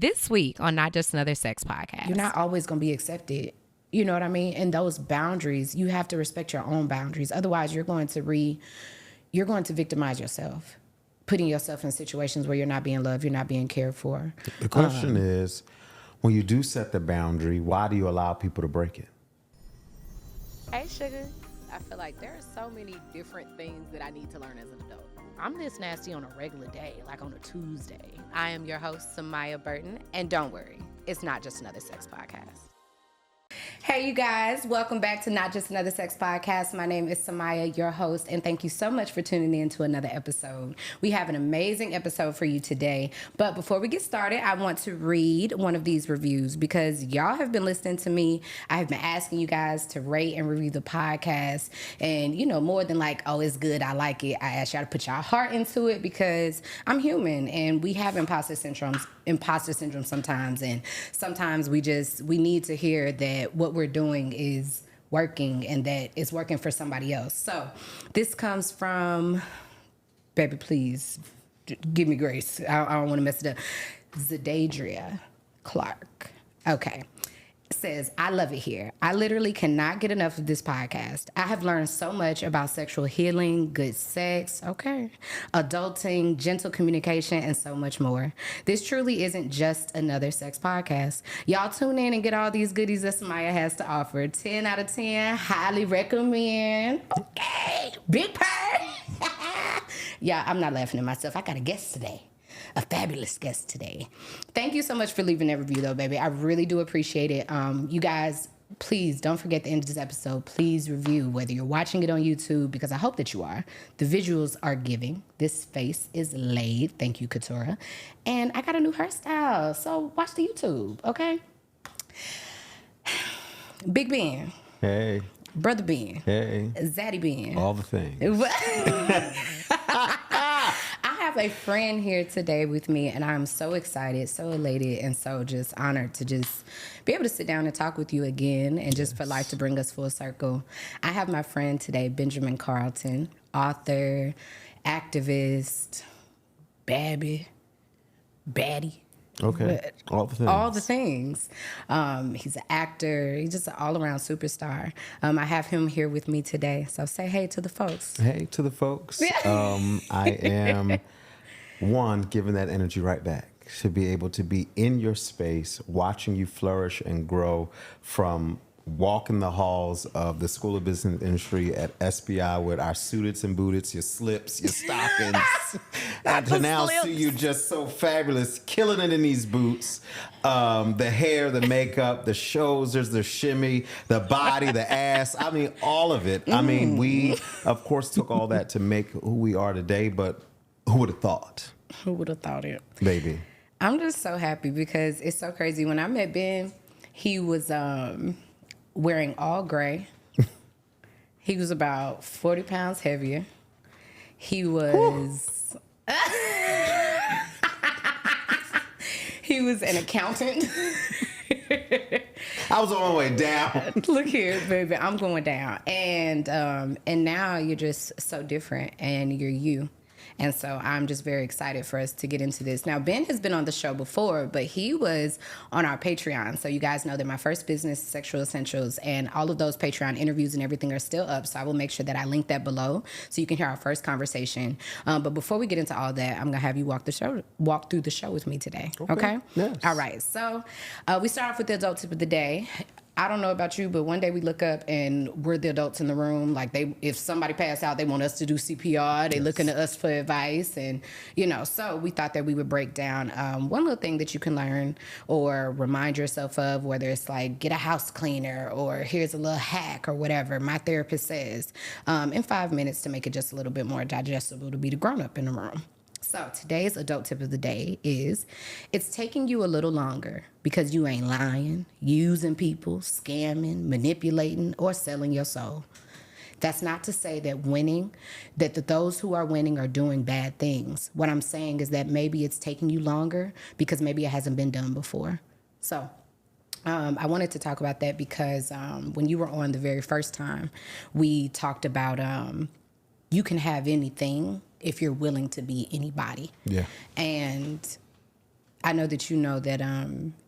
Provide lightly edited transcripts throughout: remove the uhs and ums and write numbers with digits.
This week on Not Just Another Sex Podcast. You're not always going to be accepted. You know what I mean? And those boundaries, you have to respect your own boundaries. Otherwise, you're going to victimize yourself, putting yourself in situations where you're not being loved, you're not being cared for. The question is, when you do set the boundary, why do you allow people to break it? Hey, sugar. I feel like there are so many different things that I need to learn as an adult. I'm this nasty on a regular day, like on a Tuesday. I am your host, Samaya Burton, and don't worry, it's not just another sex podcast. Hey, you guys. Welcome back to Not Just Another Sex Podcast. My name is Samaya, your host, and thank you so much for tuning in to another episode. We have an amazing episode for you today, but before we get started, I want to read one of these reviews because y'all have been listening to me. I have been asking you guys to rate and review the podcast, and more than like, oh, it's good, I like it. I ask y'all to put y'all heart into it because I'm human, and we have imposter syndrome sometimes, and sometimes we need to hear that what we're doing is working and that it's working for somebody else. So this comes from, baby, please give me grace. I don't want to mess it up. Zadadria Clark. Okay. Says, I love it here. I literally cannot get enough of this podcast. I have learned so much about sexual healing, good sex, adulting, gentle communication, and so much more. This truly isn't just another sex podcast. Y'all tune in and get all these goodies that Samaya has to offer. 10 out of 10, highly recommend. Okay, big purr. Yeah, I'm not laughing at myself. I got a guest today. A fabulous guest today. Thank you so much for leaving that review, though, baby. I really do appreciate it. You guys, please don't forget the end of this episode. Please review, whether you're watching it on YouTube, because I hope that you are. The visuals are giving. This face is laid. Thank you, Katura. And I got a new hairstyle, so watch the YouTube, okay? Big Ben. Hey. Brother Ben. Hey. Zaddy Ben. All the things. I have a friend here today with me, and I'm so excited, so elated, and so just honored to just be able to sit down and talk with you again, and just for life to bring us full circle. I have my friend today, Ben Carlton, author, activist, baddie. Okay. All the things. All the things. He's an actor. He's just an all-around superstar. I have him here with me today. So say hey to the folks. Hey to the folks. I am, giving that energy right back. To be able to be in your space, watching you flourish and grow from walking the halls of the School of Business Industry at SBI with our suiteds and booteds, your slips, your stockings, and to now see you just so fabulous, killing it in these boots. The hair, the makeup, the shoulders, the shimmy, the body, the ass. I mean, all of it. I mean, we, of course, took all that to make who we are today, but who would have thought? Who would have thought it? Baby. I'm just so happy because it's so crazy. When I met Ben, he was wearing all gray. He was about 40 pounds heavier. He was he was an accountant. I was on my way down. Look here, baby, I'm going down. And now you're just so different, and you're you. And so I'm just very excited for us to get into this. Now, Ben has been on the show before, but he was on our Patreon. So you guys know that my first business, Sexual Essentials, and all of those Patreon interviews and everything are still up. So I will make sure that I link that below so you can hear our first conversation. But before we get into all that, I'm going to have you walk through the show with me today. Okay? Yes. All right. So we start off with the adult tip of the day. I don't know about you, but one day we look up and we're the adults in the room. Like if somebody passed out, they want us to do CPR. They looking to us for advice, and so we thought that we would break down one little thing that you can learn or remind yourself of, whether it's like get a house cleaner or here's a little hack or whatever my therapist says, in 5 minutes to make it just a little bit more digestible to be the grown up in the room. So today's adult tip of the day is it's taking you a little longer because you ain't lying, using people, scamming, manipulating, or selling your soul. That's not to say that those who are winning are doing bad things. What I'm saying is that maybe it's taking you longer because maybe it hasn't been done before. So I wanted to talk about that because when you were on the very first time, we talked about you can have anything if you're willing to be anybody. Yeah. And I know that you know that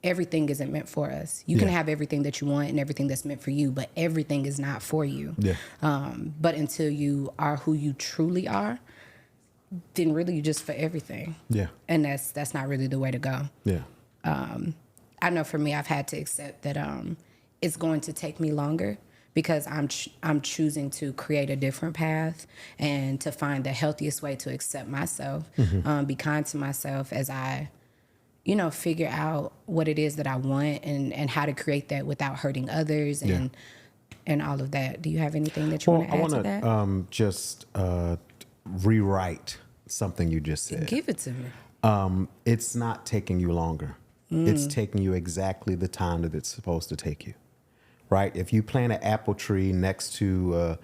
everything isn't meant for us. You can Yeah. have everything that you want and everything that's meant for you, but everything is not for you. Yeah. But until you are who you truly are, then really you just for everything. Yeah. And that's not really the way to go. Yeah. I know for me, I've had to accept that it's going to take me longer because I'm choosing to create a different path and to find the healthiest way to accept myself, be kind to myself as I, figure out what it is that I want and how to create that without hurting others and all of that. Do you have anything that you want to add to that? I want to just rewrite something you just said. Give it to me. It's not taking you longer. It's taking you exactly the time that it's supposed to take you, right? If you plant an apple tree next to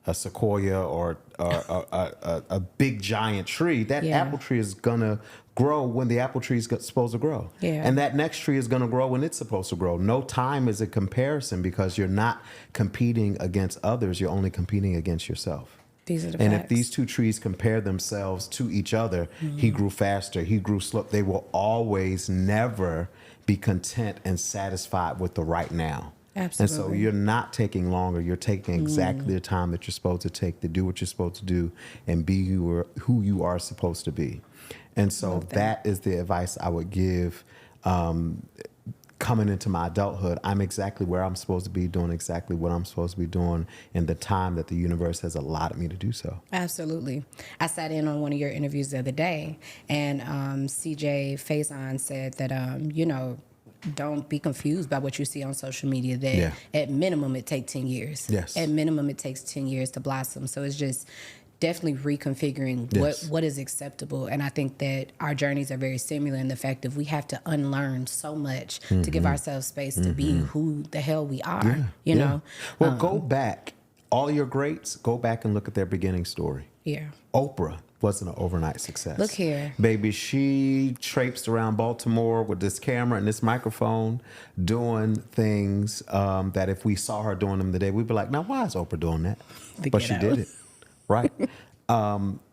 a sequoia or a big giant tree, that apple tree is gonna grow when the apple tree is supposed to grow. Yeah. And that next tree is gonna grow when it's supposed to grow. No time is a comparison because you're not competing against others. You're only competing against yourself. These are the And facts. if these two trees compare themselves to each other, he grew faster, he grew slow. They will always never be content and satisfied with the right now. Absolutely. And so you're not taking longer. You're taking exactly the time that you're supposed to take to do what you're supposed to do and be who you are supposed to be. And so that is the advice I would give coming into my adulthood. I'm exactly where I'm supposed to be, doing exactly what I'm supposed to be doing in the time that the universe has allotted me to do so. Absolutely. I sat in on one of your interviews the other day, and CJ Faison said that, don't be confused by what you see on social media, that at minimum it takes 10 years. Yes. At minimum it takes 10 years to blossom. So it's just definitely reconfiguring what is acceptable. And I think that our journeys are very similar in the fact that we have to unlearn so much to give ourselves space to be who the hell we are, you know? Well, go back. All your greats, go back and look at their beginning story. Yeah. Oprah wasn't an overnight success. Look here. Baby, she traipsed around Baltimore with this camera and this microphone doing things that if we saw her doing them today, we'd be like, now, why is Oprah doing that? But she did it, right?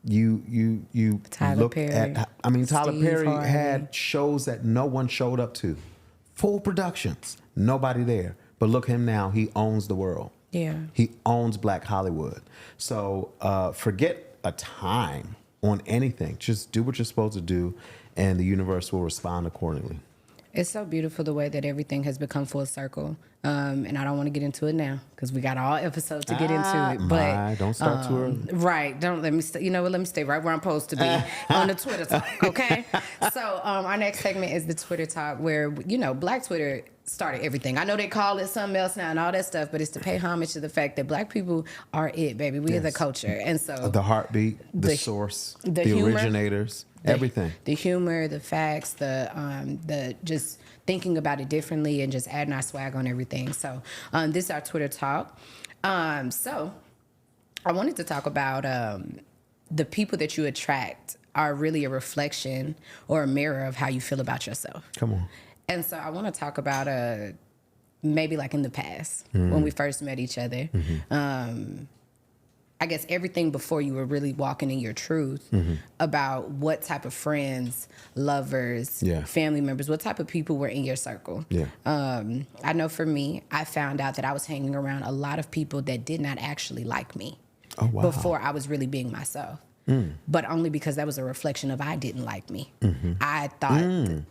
You Tyler look Perry, at, Tyler Steve Perry Harvey. had shows that no one showed up to. Full productions, nobody there. But look him now, he owns the world. Yeah. He owns Black Hollywood. So forget a time on anything. Just do what you're supposed to do, and the universe will respond accordingly. It's so beautiful the way that everything has become full circle. And I don't want to get into it now because we got all episodes to get into it. But don't start too early. Right. Don't let me you know what, let me stay right where I'm supposed to be on the Twitter talk, okay? So our next segment is the Twitter talk where, Black Twitter started everything. I know they call it something else now and all that stuff, but it's to pay homage to the fact that Black people are it, baby. We are the culture. And so The heartbeat, the source, the humor, originators, everything. The humor, the facts, the just thinking about it differently and just adding our swag on everything. So this is our Twitter talk. So I wanted to talk about the people that you attract are really a reflection or a mirror of how you feel about yourself. Come on. And so I want to talk about maybe like in the past when we first met each other. I guess everything before you were really walking in your truth about what type of friends, lovers, family members, what type of people were in your circle. Yeah. I know for me, I found out that I was hanging around a lot of people that did not actually like me before I was really being myself. But only because that was a reflection of I didn't like me. I thought,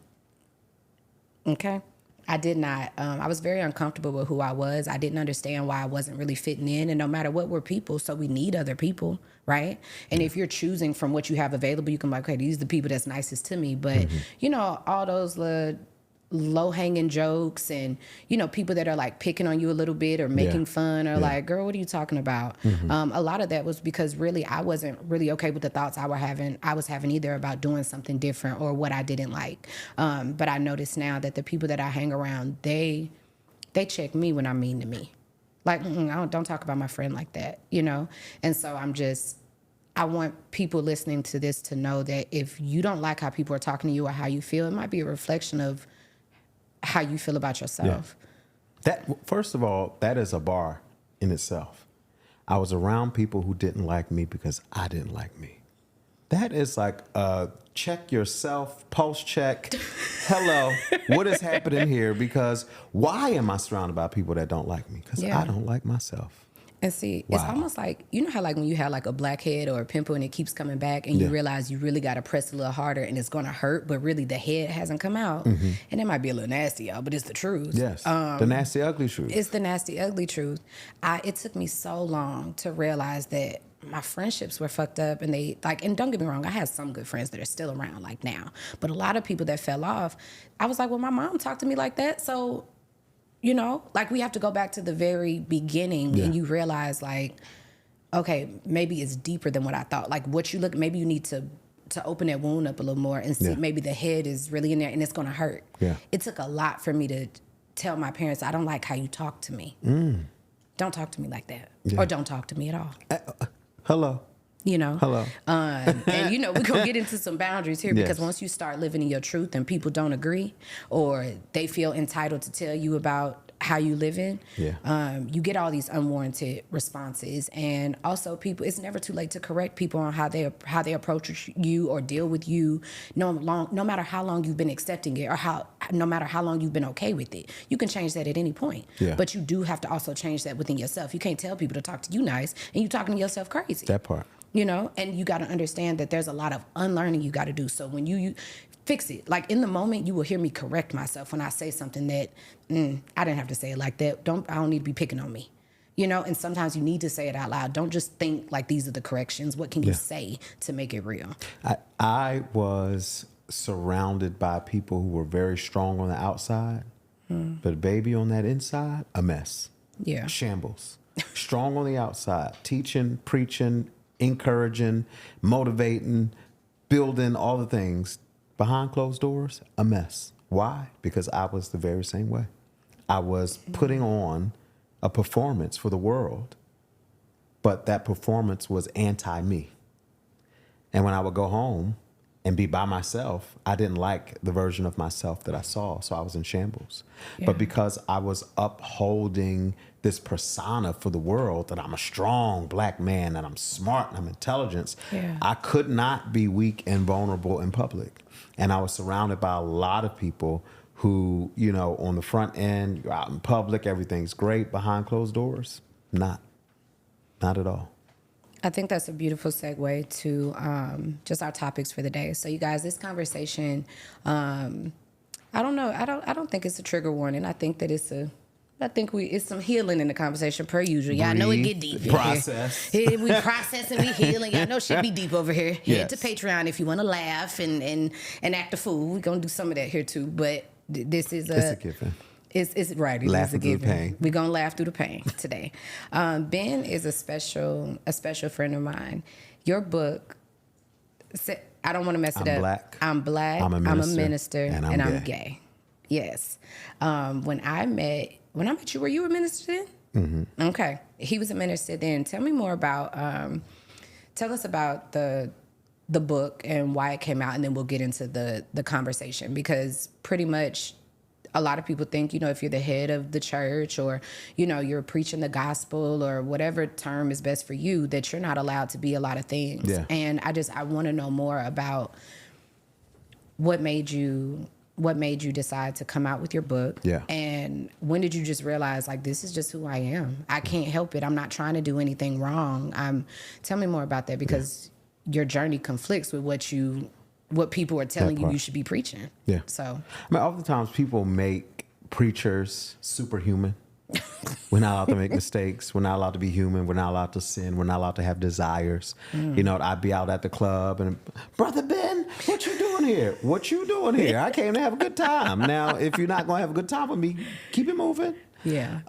okay. I did not. I was very uncomfortable with who I was. I didn't understand why I wasn't really fitting in. And no matter what, we're people, so we need other people, right? And if you're choosing from what you have available, you can be like, okay, these are the people that's nicest to me. But, all those low-hanging jokes and, people that are like picking on you a little bit or making fun or like, girl, what are you talking about? A lot of that was because really I wasn't really okay with the thoughts I was having either about doing something different or what I didn't like. But I notice now that the people that I hang around, they check me when I'm mean to me. Like, don't talk about my friend like that, And so I want people listening to this to know that if you don't like how people are talking to you or how you feel, it might be a reflection of how you feel about yourself. That, first of all, that is a bar in itself. I was around people who didn't like me because I didn't like me. That is like check yourself, pulse check. Hello, what is happening here? Because why am I surrounded by people that don't like me? Because I don't like myself. And see, Wow. it's almost like, you know how like when you have like a blackhead or a pimple and it keeps coming back and you realize you really got to press a little harder and it's going to hurt, but really the head hasn't come out. And it might be a little nasty, y'all, but it's the truth. Yes, the nasty, ugly truth. It's the nasty, ugly truth. It took me so long to realize that my friendships were fucked up, and and don't get me wrong, I had some good friends that are still around like now, but a lot of people that fell off, I was like, well, my mom talked to me like that, so... You know, like we have to go back to the very beginning and you realize like, okay, maybe it's deeper than what I thought. Like what you look, maybe you need to open that wound up a little more and see maybe the head is really in there and it's going to hurt. Yeah. It took a lot for me to tell my parents, I don't like how you talk to me. Don't talk to me like that. Or don't talk to me at all. Hello. You know? Hello. And, you know, we're going to get into some boundaries here because once you start living in your truth and people don't agree or they feel entitled to tell you about how you living, you get all these unwarranted responses. And also people, it's never too late to correct people on how they approach you or deal with you, no matter how long you've been accepting it or no matter how long you've been okay with it. You can change that at any point. But you do have to also change that within yourself. You can't tell people to talk to you nice and you talking to yourself crazy. That part. You know, and you got to understand that there's a lot of unlearning you got to do. So when you fix it, like in the moment, you will hear me correct myself when I say something that I didn't have to say it like that. I don't need to be picking on me, you know. And sometimes you need to say it out loud. Don't just think like these are the corrections. What can you say to make it real? I was surrounded by people who were very strong on the outside, but baby on that inside, a mess. Yeah, shambles. Strong on the outside, teaching, preaching, encouraging, motivating, building, all the things. Behind closed doors, a mess. Why? Because I was the very same way. I was putting on a performance for the world, but that performance was anti-me. And when I would go home and be by myself, I didn't like the version of myself that I saw, so I was in shambles. But because I was upholding this persona for the world that I'm a strong black man, that I'm smart and I'm intelligent, I could not be weak and vulnerable in public. And I was surrounded by a lot of people who, you know, on the front end, you're out in public, everything's great. Behind closed doors, not at all. I think that's a beautiful segue to just our topics for the day. So, you guys, this conversation, I don't know. I don't think it's a trigger warning. I think that it's some healing in the conversation per usual. Y'all know it get deep. Process. Here. We processing, we healing. Y'all know shit be deep over here. Head to Patreon if you want to laugh and act a fool. We're gonna do some of that here too. But this is it's a given. It's right. It Laughing is a given. through the pain. We're gonna laugh through the pain today. Ben is a special friend of mine. Your book. I don't want to mess it up. I'm black. I'm a minister, and I'm gay. Yes. When I met you, were you a minister then? Mm-hmm. Okay. He was a minister then. Tell me more about. Tell us about the book and why it came out, and then we'll get into the conversation, because pretty much a lot of people think, you know, if you're the head of the church or, you know, you're preaching the gospel or whatever term is best for you, that you're not allowed to be a lot of things. Yeah. And I want to know more about what made you decide to come out with your book. Yeah. And when did you just realize, like, this is just who I am? I can't help it. I'm not trying to do anything wrong. Tell me more about that, because your journey conflicts with what people are telling you should be preaching. Yeah. So, I mean, oftentimes people make preachers superhuman. We're not allowed to make mistakes. We're not allowed to be human. We're not allowed to sin. We're not allowed to have desires. You know, I'd be out at the club and, Brother Ben, what you doing here? What you doing here? I came to have a good time. Now, if you're not going to have a good time with me, keep it moving. Yeah.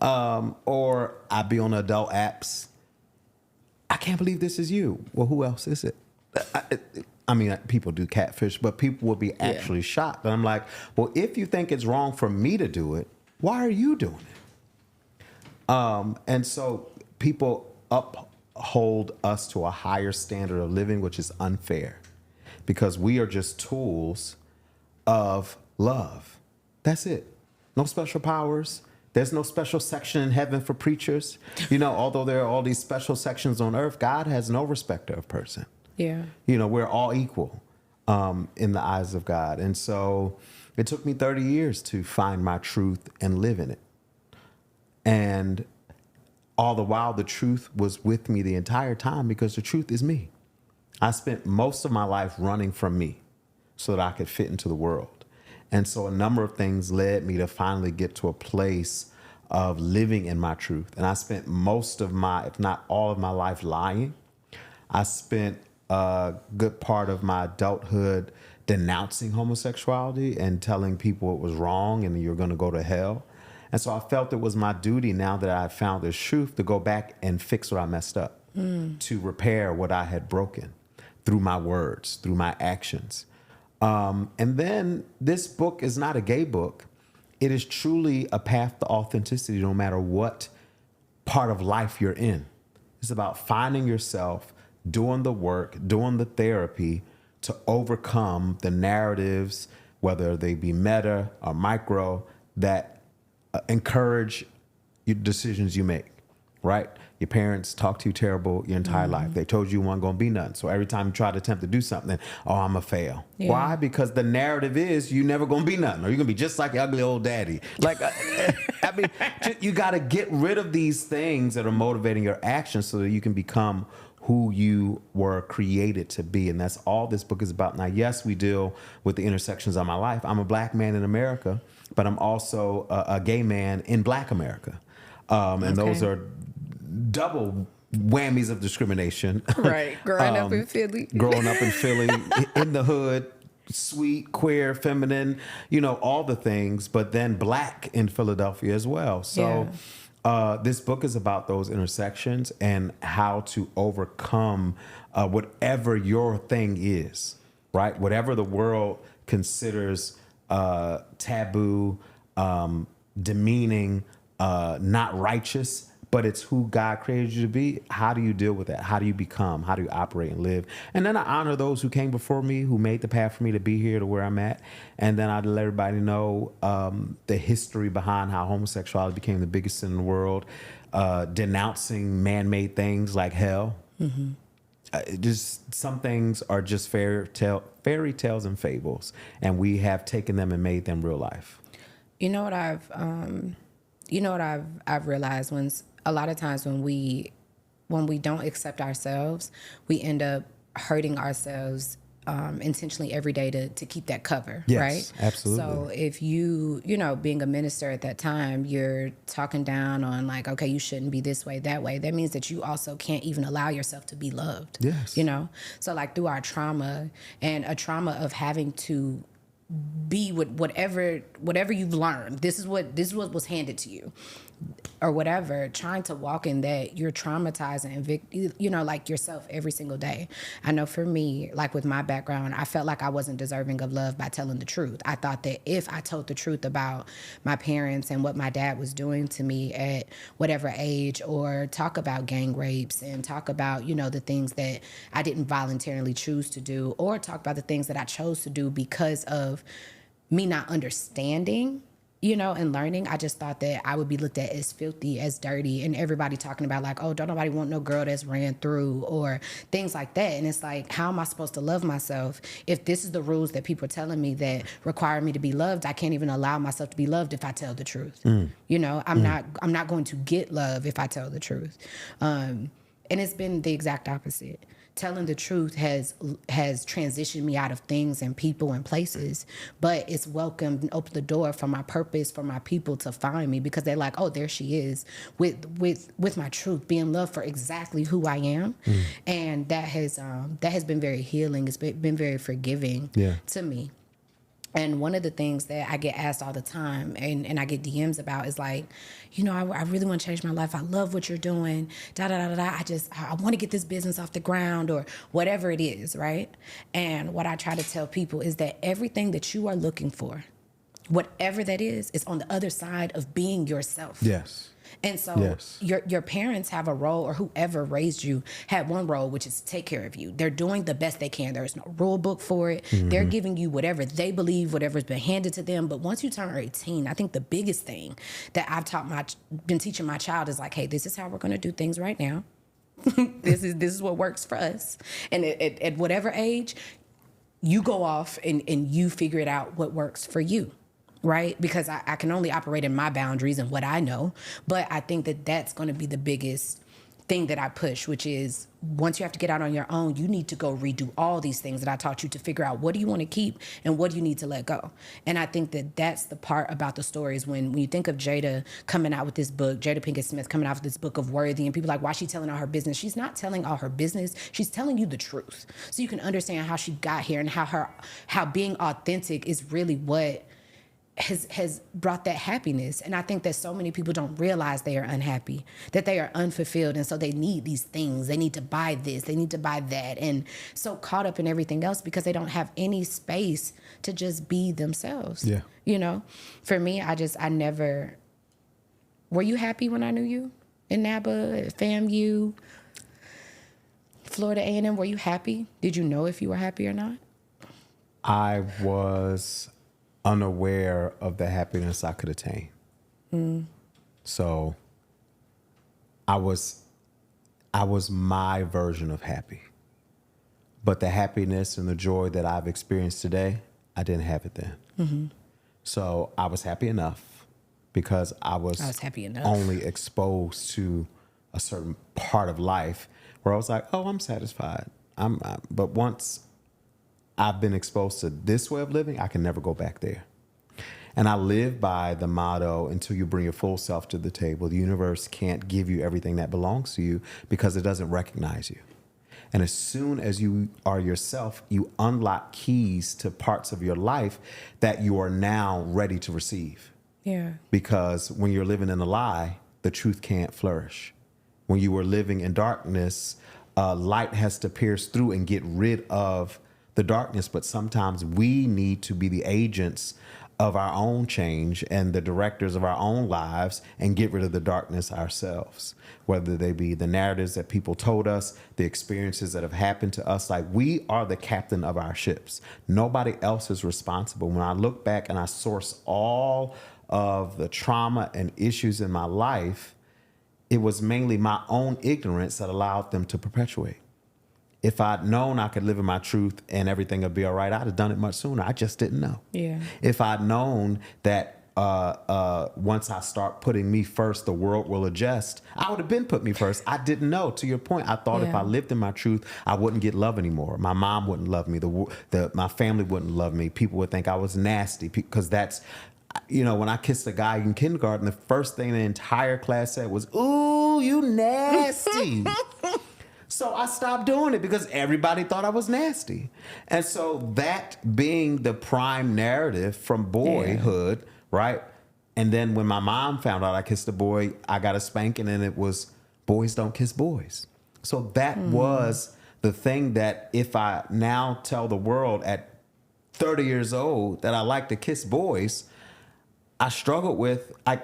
Or I'd be on adult apps. I can't believe this is you. Well, who else is it? I mean, people do catfish, but people will be actually shocked. And I'm like, well, if you think it's wrong for me to do it, why are you doing it? And so people uphold us to a higher standard of living, which is unfair, because we are just tools of love. That's it. No special powers. There's no special section in heaven for preachers. You know, although there are all these special sections on earth, God has no respecter of person. Yeah. You know, we're all equal in the eyes of God. And so it took me 30 years to find my truth and live in it. And all the while, the truth was with me the entire time because the truth is me. I spent most of my life running from me so that I could fit into the world. And so a number of things led me to finally get to a place of living in my truth. And I spent most of my, if not all of my life lying. I spent a good part of my adulthood denouncing homosexuality and telling people it was wrong and you're going to go to hell. And so I felt it was my duty, now that I found this truth, to go back and fix what I messed up, to repair what I had broken through my words, through my actions. And then this book is not a gay book. It is truly a path to authenticity, no matter what part of life you're in. It's about finding yourself, doing the work, doing the therapy to overcome the narratives, whether they be meta or micro, that encourage your decisions you make, right? Your parents talked to you terrible your entire life. They told you weren't going to be nothing. So every time you try to attempt to do something, oh, I'm going to fail. Yeah. Why? Because the narrative is you never going to be nothing, or you're going to be just like your ugly old daddy. Like, I mean, you got to get rid of these things that are motivating your actions so that you can become who you were created to be. And that's all this book is about. Now, yes, we deal with the intersections of my life. I'm a black man in America, but I'm also a gay man in Black America. And those are double whammies of discrimination. Right. Growing up in Philly. Growing up in Philly, in the hood, sweet, queer, feminine, you know, all the things, but then Black in Philadelphia as well. So this book is about those intersections and how to overcome whatever your thing is, right? Whatever the world considers taboo, demeaning, not righteous, but it's who God created you to be. How do you deal with that? How do you become? How do you operate and live? And then I honor those who came before me, who made the path for me to be here to where I'm at. And then I let everybody know the history behind how homosexuality became the biggest sin in the world, denouncing man-made things like hell. Just some things are just fairy tales and fables, and we have taken them and made them real life. You know what I've realized, a lot of times when we don't accept ourselves, we end up hurting ourselves intentionally every day to keep that cover, Yes, right? absolutely. So if you being a minister at that time, you're talking down on like, okay, you shouldn't be this way, that way. That means that you also can't even allow yourself to be loved. Yes. You know? So like through our trauma, and a trauma of having to be with whatever you've learned. This is what was handed to you, or whatever. Trying to walk in that, you're traumatizing, like yourself every single day. I know for me, like with my background, I felt like I wasn't deserving of love by telling the truth. I thought that if I told the truth about my parents and what my dad was doing to me at whatever age, or talk about gang rapes and talk about, the things that I didn't voluntarily choose to do, or talk about the things that I chose to do because of me not understanding, and learning, I just thought that I would be looked at as filthy, as dirty, and everybody talking about like, oh, don't nobody want no girl that's ran through, or things like that. And it's like, how am I supposed to love myself if this is the rules that people are telling me that require me to be loved? I can't even allow myself to be loved if I tell the truth. I'm not going to get love if I tell the truth. And it's been the exact opposite. Telling the truth has transitioned me out of things and people and places, but it's welcomed and opened the door for my purpose, for my people to find me, because they're like, oh, there she is with my truth, being loved for exactly who I am. And that has been very healing. It's been very forgiving to me. And one of the things that I get asked all the time, and I get DMs about, is like, I really want to change my life. I love what you're doing. I want to get this business off the ground, or whatever it is, right? And what I try to tell people is that everything that you are looking for, whatever that is on the other side of being yourself. Yes. And so your parents have a role, or whoever raised you had one role, which is to take care of you. They're doing the best they can. There's no rule book for it. They're giving you whatever they believe, whatever's been handed to them. But once you turn 18, I think the biggest thing that I've been teaching my child is like, hey, this is how we're going to do things right now. This is what works for us. And at whatever age, you go off and you figure it out what works for you. Right? Because I can only operate in my boundaries and what I know. But I think that that's going to be the biggest thing that I push, which is once you have to get out on your own, you need to go redo all these things that I taught you to figure out what do you want to keep and what do you need to let go. And I think that that's the part about the stories when you think of Jada coming out with this book, Jada Pinkett Smith coming out with this book of Worthy, and people are like, why is she telling all her business? She's not telling all her business. She's telling you the truth. So you can understand how she got here and how being authentic is really what has brought that happiness. And I think that so many people don't realize they are unhappy, that they are unfulfilled. And so they need these things. They need to buy this. They need to buy that. And so caught up in everything else because they don't have any space to just be themselves. Yeah. You know, for me, I never, were you happy when I knew you in NABA, at FAMU, Florida A&M? Were you happy? Did you know if you were happy or not? I was unaware of the happiness I could attain. So I was my version of happy. But the happiness and the joy that I've experienced today, I didn't have it then. So I was happy enough because I was happy enough. only exposed to a certain part of life where I was like, oh, I'm satisfied. But once I've been exposed to this way of living, I can never go back there. And I live by the motto, until you bring your full self to the table, the universe can't give you everything that belongs to you because it doesn't recognize you. And as soon as you are yourself, you unlock keys to parts of your life that you are now ready to receive. Yeah. Because when you're living in a lie, the truth can't flourish. When you are living in darkness, light has to pierce through and get rid of the darkness. But sometimes we need to be the agents of our own change and the directors of our own lives and get rid of the darkness ourselves, whether they be the narratives that people told us, the experiences that have happened to us. Like, we are the captain of our ships. Nobody else is responsible. When I look back and I source all of the trauma and issues in my life, it was mainly my own ignorance that allowed them to perpetuate. If I'd known I could live in my truth and everything would be all right, I'd have done it much sooner. I just didn't know. Yeah. If I'd known that once I start putting me first, the world will adjust, I would have been put me first. I didn't know. To your point, I thought if I lived in my truth, I wouldn't get love anymore. My mom wouldn't love me. My family wouldn't love me. People would think I was nasty because that's, you know, when I kissed a guy in kindergarten, the first thing the entire class said was, "Ooh, you nasty." So I stopped doing it because everybody thought I was nasty. And so that being the prime narrative from boyhood, right? And then when my mom found out I kissed a boy, I got a spanking, and it was, boys don't kiss boys. So that was the thing that if I now tell the world at 30 years old that I like to kiss boys, I struggled with. I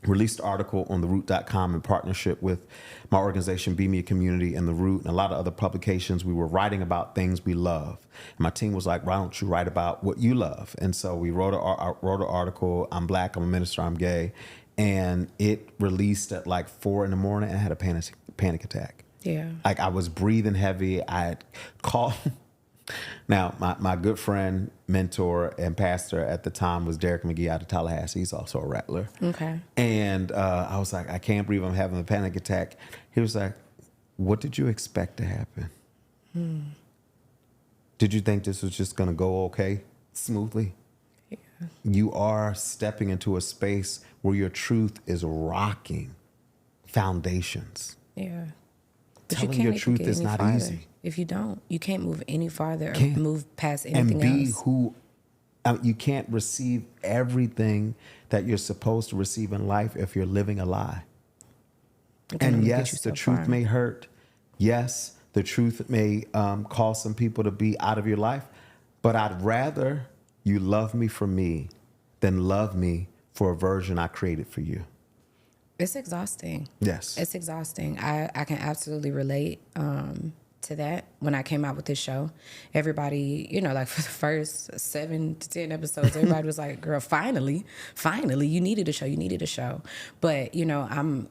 released an article on theroot.com in partnership with my organization, Be Me a Community, and The Root, and a lot of other publications. We were writing about things we love. And my team was like, why don't you write about what you love? And so we wrote an article. I'm Black, I'm a minister, I'm gay. And it released at like 4 a.m. and I had a panic attack. Yeah. Like, I was breathing heavy. I had called... Now, my good friend, mentor, and pastor at the time was Derek McGee out of Tallahassee. He's also a rattler. Okay. And I was like, I can't breathe. I'm having a panic attack. He was like, what did you expect to happen? Did you think this was just going to go okay, smoothly? Yeah. You are stepping into a space where your truth is rocking foundations. Yeah. But Telling your truth is not easy. If you don't, you can't move any farther or move past And anything be else. you can't receive everything that you're supposed to receive in life if you're living a lie. And yes, the truth may hurt. Yes, the truth may cause some people to be out of your life. But I'd rather you love me for me than love me for a version I created for you. It's exhausting. Yes. It's exhausting. I can absolutely relate to that. When I came out with this show, everybody, you know, like for the first 7 to 10 episodes, everybody was like, girl, finally, you needed a show. But, you know,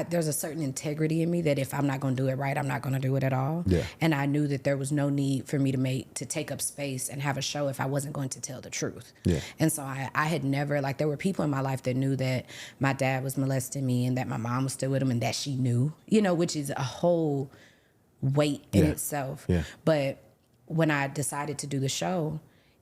there's a certain integrity in me that if I'm not going to do it right, I'm not going to do it at all. Yeah. And I knew that there was no need for me to take up space and have a show if I wasn't going to tell the truth. Yeah. And so I had never, like, there were people in my life that knew that my dad was molesting me and that my mom was still with him and that she knew, which is a whole weight in itself. Yeah. But when I decided to do the show,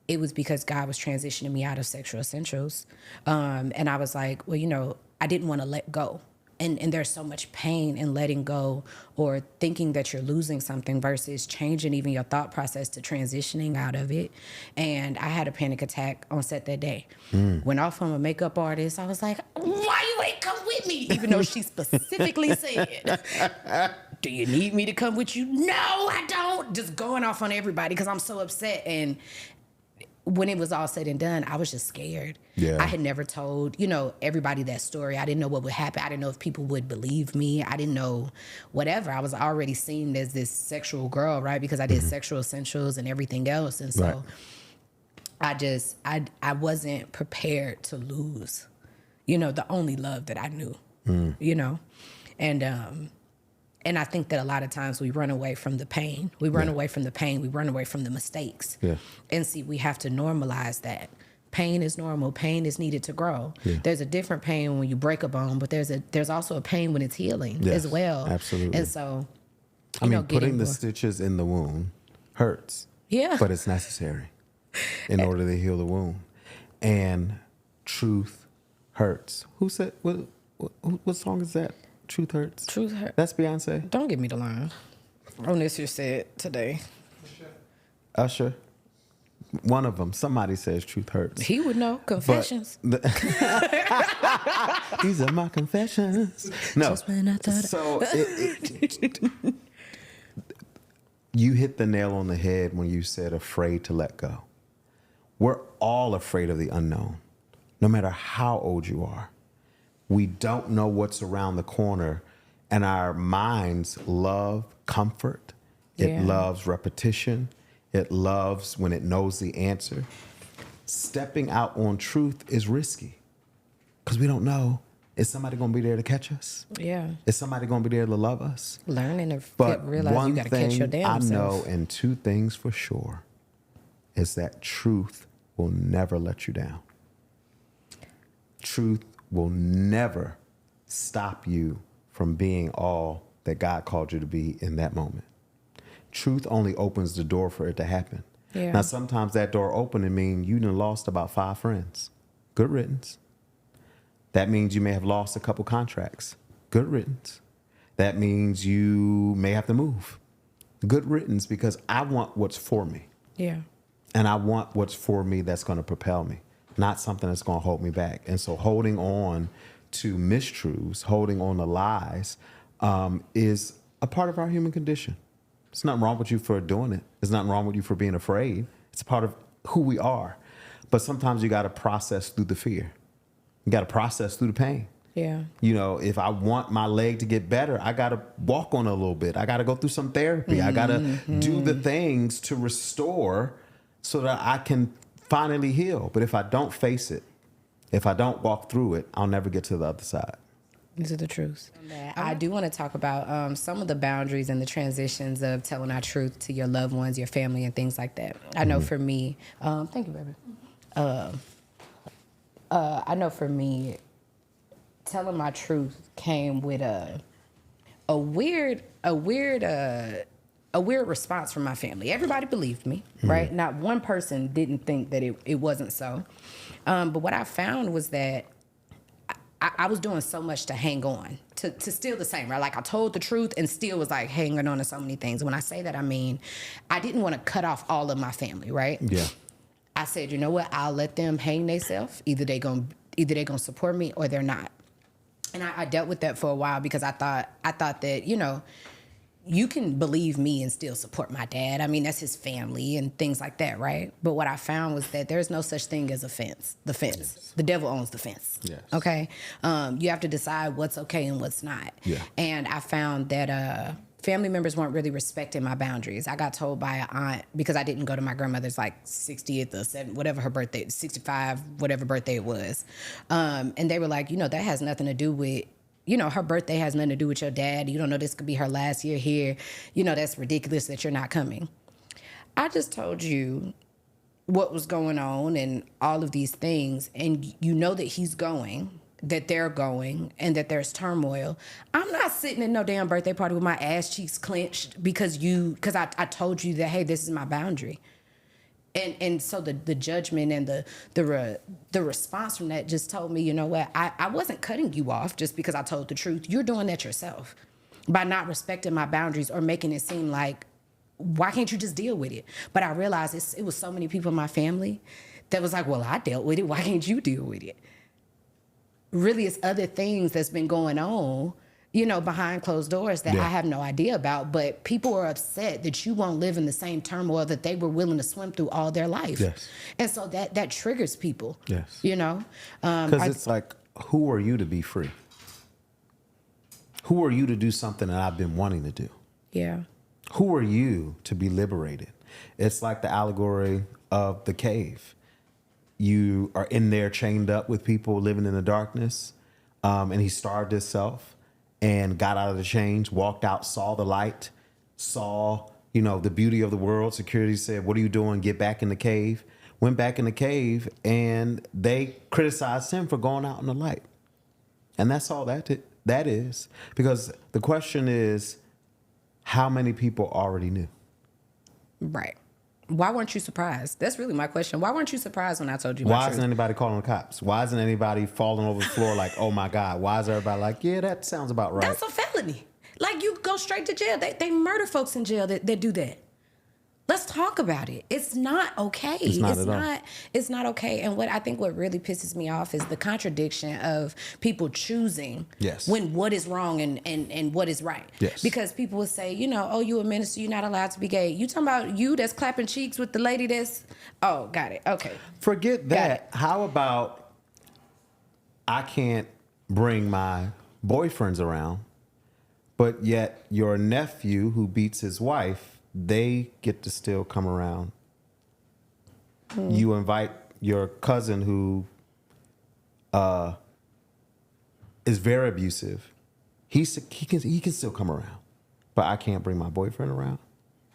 it was because God was transitioning me out of Sexual Essentials. And I was like, well, I didn't want to let go. And there's so much pain in letting go or thinking that you're losing something versus changing even your thought process to transitioning out of it. And I had a panic attack on set that day. Went off from a makeup artist. I was like, why you ain't come with me? Even though she specifically said, do you need me to come with you? No, I don't. Just going off on everybody because I'm so upset. And when it was all said and done, I was just scared. Yeah. I had never told, everybody that story. I didn't know what would happen. I didn't know if people would believe me. I didn't know whatever. I was already seen as this sexual girl, right? Because I did Sexual Essentials and everything else. And so I wasn't prepared to lose, the only love that I knew, And I think that a lot of times we run away from the pain. We run away from the pain. We run away from the mistakes. Yeah. And see, we have to normalize that. Pain is normal. Pain is needed to grow. Yeah. There's a different pain when you break a bone, but there's also a pain when it's healing as well. Absolutely. And so, putting the stitches in the wound hurts. Yeah. But it's necessary in order to heal the wound. And truth hurts. Who said, what song is that? Truth Hurts? Truth Hurts. That's Beyonce? Don't give me the line. On this you said today. Usher. One of them. Somebody says Truth Hurts. He would know. Confessions. These are my confessions. No. Just when I thought so you hit the nail on the head when you said afraid to let go. We're all afraid of the unknown, no matter how old you are. We don't know what's around the corner, and our minds love comfort. It loves repetition. It loves when it knows the answer. Stepping out on truth is risky because we don't know. Is somebody going to be there to catch us? Yeah. Is somebody going to be there to love us? Learning to But realize you got to catch your damn I self. know, and two things for sure, is that truth will never let you down. Truth will never stop you from being all that God called you to be in that moment. Truth only opens the door for it to happen. Yeah. Now, sometimes that door opening means you done lost about 5 friends. Good riddance. That means you may have lost a couple contracts. Good riddance. That means you may have to move. Good riddance, because I want what's for me. Yeah. And I want what's for me that's going to propel me, not something that's going to hold me back. And so holding on to mistruths, holding on to lies, is a part of our human condition. There's nothing wrong with you for doing it. There's nothing wrong with you for being afraid. It's a part of who we are. But sometimes you got to process through the fear. You got to process through the pain. Yeah. If I want my leg to get better, I got to walk on it a little bit. I got to go through some therapy. I got to do the things to restore so that I can finally heal. But if I don't face it, if I don't walk through it, I'll never get to the other side. These are the truths. I do want to talk about some of the boundaries and the transitions of telling our truth to your loved ones, your family, and things like that. I know for me, thank you, baby. I know for me, telling my truth came with a weird response from my family. Everybody believed me, right? Not one person didn't think that it wasn't so. But what I found was that I was doing so much to hang on, to still the same, right? Like I told the truth and still was like hanging on to so many things. When I say that, I mean, I didn't want to cut off all of my family, right? Yeah. I said, you know what? I'll let them hang themselves. Either they gonna support me or they're not. And I dealt with that for a while because I thought that, you can believe me and still support my dad. I mean, that's his family and things like that, right? But what I found was that there's no such thing as the fence. Yes. The devil owns the fence. Yes. Okay? You have to decide what's okay and what's not. Yeah. And I found that family members weren't really respecting my boundaries. I got told by an aunt, because I didn't go to my grandmother's 60th or 7th, whatever her birthday, 65, whatever birthday it was. And they were like, that has nothing to do with you know, her birthday has nothing to do with your dad. You don't know this could be her last year here. You know, that's ridiculous that you're not coming. I just told you what was going on and all of these things, and you know that he's going, that they're going, and that there's turmoil. I'm not sitting at no damn birthday party with my ass cheeks clenched because I told you that, hey, this is my boundary. And so the judgment and the response from that just told me, you know what, I wasn't cutting you off just because I told the truth. You're doing that yourself by not respecting my boundaries or making it seem like, why can't you just deal with it? But I realized it was so many people in my family that was like, well, I dealt with it. Why can't you deal with it? Really, it's other things that's been going on, you know, behind closed doors that I have no idea about. But people are upset that you won't live in the same turmoil that they were willing to swim through all their life. Yes. And so that triggers people. Yes. You know? Because it's like, who are you to be free? Who are you to do something that I've been wanting to do? Yeah. Who are you to be liberated? It's like the allegory of the cave. You are in there chained up with people living in the darkness, and he starved himself and got out of the chains, walked out, saw the light, saw, you know, the beauty of the world. Security said, what are you doing? Get back in the cave. Went back in the cave, and they criticized him for going out in the light. And that's all that is. Because the question is, how many people already knew? Right. Why weren't you surprised? That's really my question. Why weren't you surprised when I told you my Why truth? isn't anybody calling the cops? Why isn't anybody falling over the floor like, oh my God? Why is everybody like, yeah, that sounds about right? That's a felony. Like, you go straight to jail. They murder folks in jail that do that. Let's talk about it. It's not okay. It's not okay. And what really pisses me off is the contradiction of people choosing when what is wrong and what is right. Yes. Because people will say, you know, oh, you a minister, you're not allowed to be gay. You talking about you that's clapping cheeks with the lady that's, oh, got it. Okay. Forget that. How about I can't bring my boyfriends around, but yet your nephew who beats his wife, they get to still come around. You invite your cousin who is very abusive. He can still come around, but I can't bring my boyfriend around.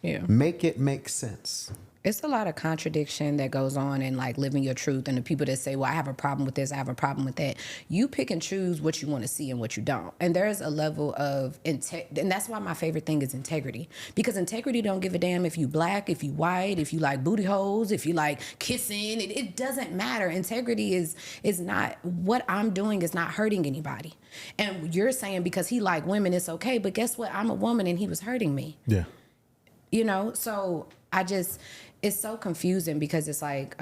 Yeah. Make it make sense. It's a lot of contradiction that goes on in like living your truth, and the people that say, well, I have a problem with this, I have a problem with that. You pick and choose what you want to see and what you don't. And there's a level of and that's why my favorite thing is integrity. Because integrity don't give a damn if you black, if you white, if you like booty holes, if you like kissing. It doesn't matter. Integrity is not, what I'm doing is not hurting anybody. And you're saying because he like women, it's okay. But guess what? I'm a woman and he was hurting me. Yeah. You know, so it's so confusing because it's like,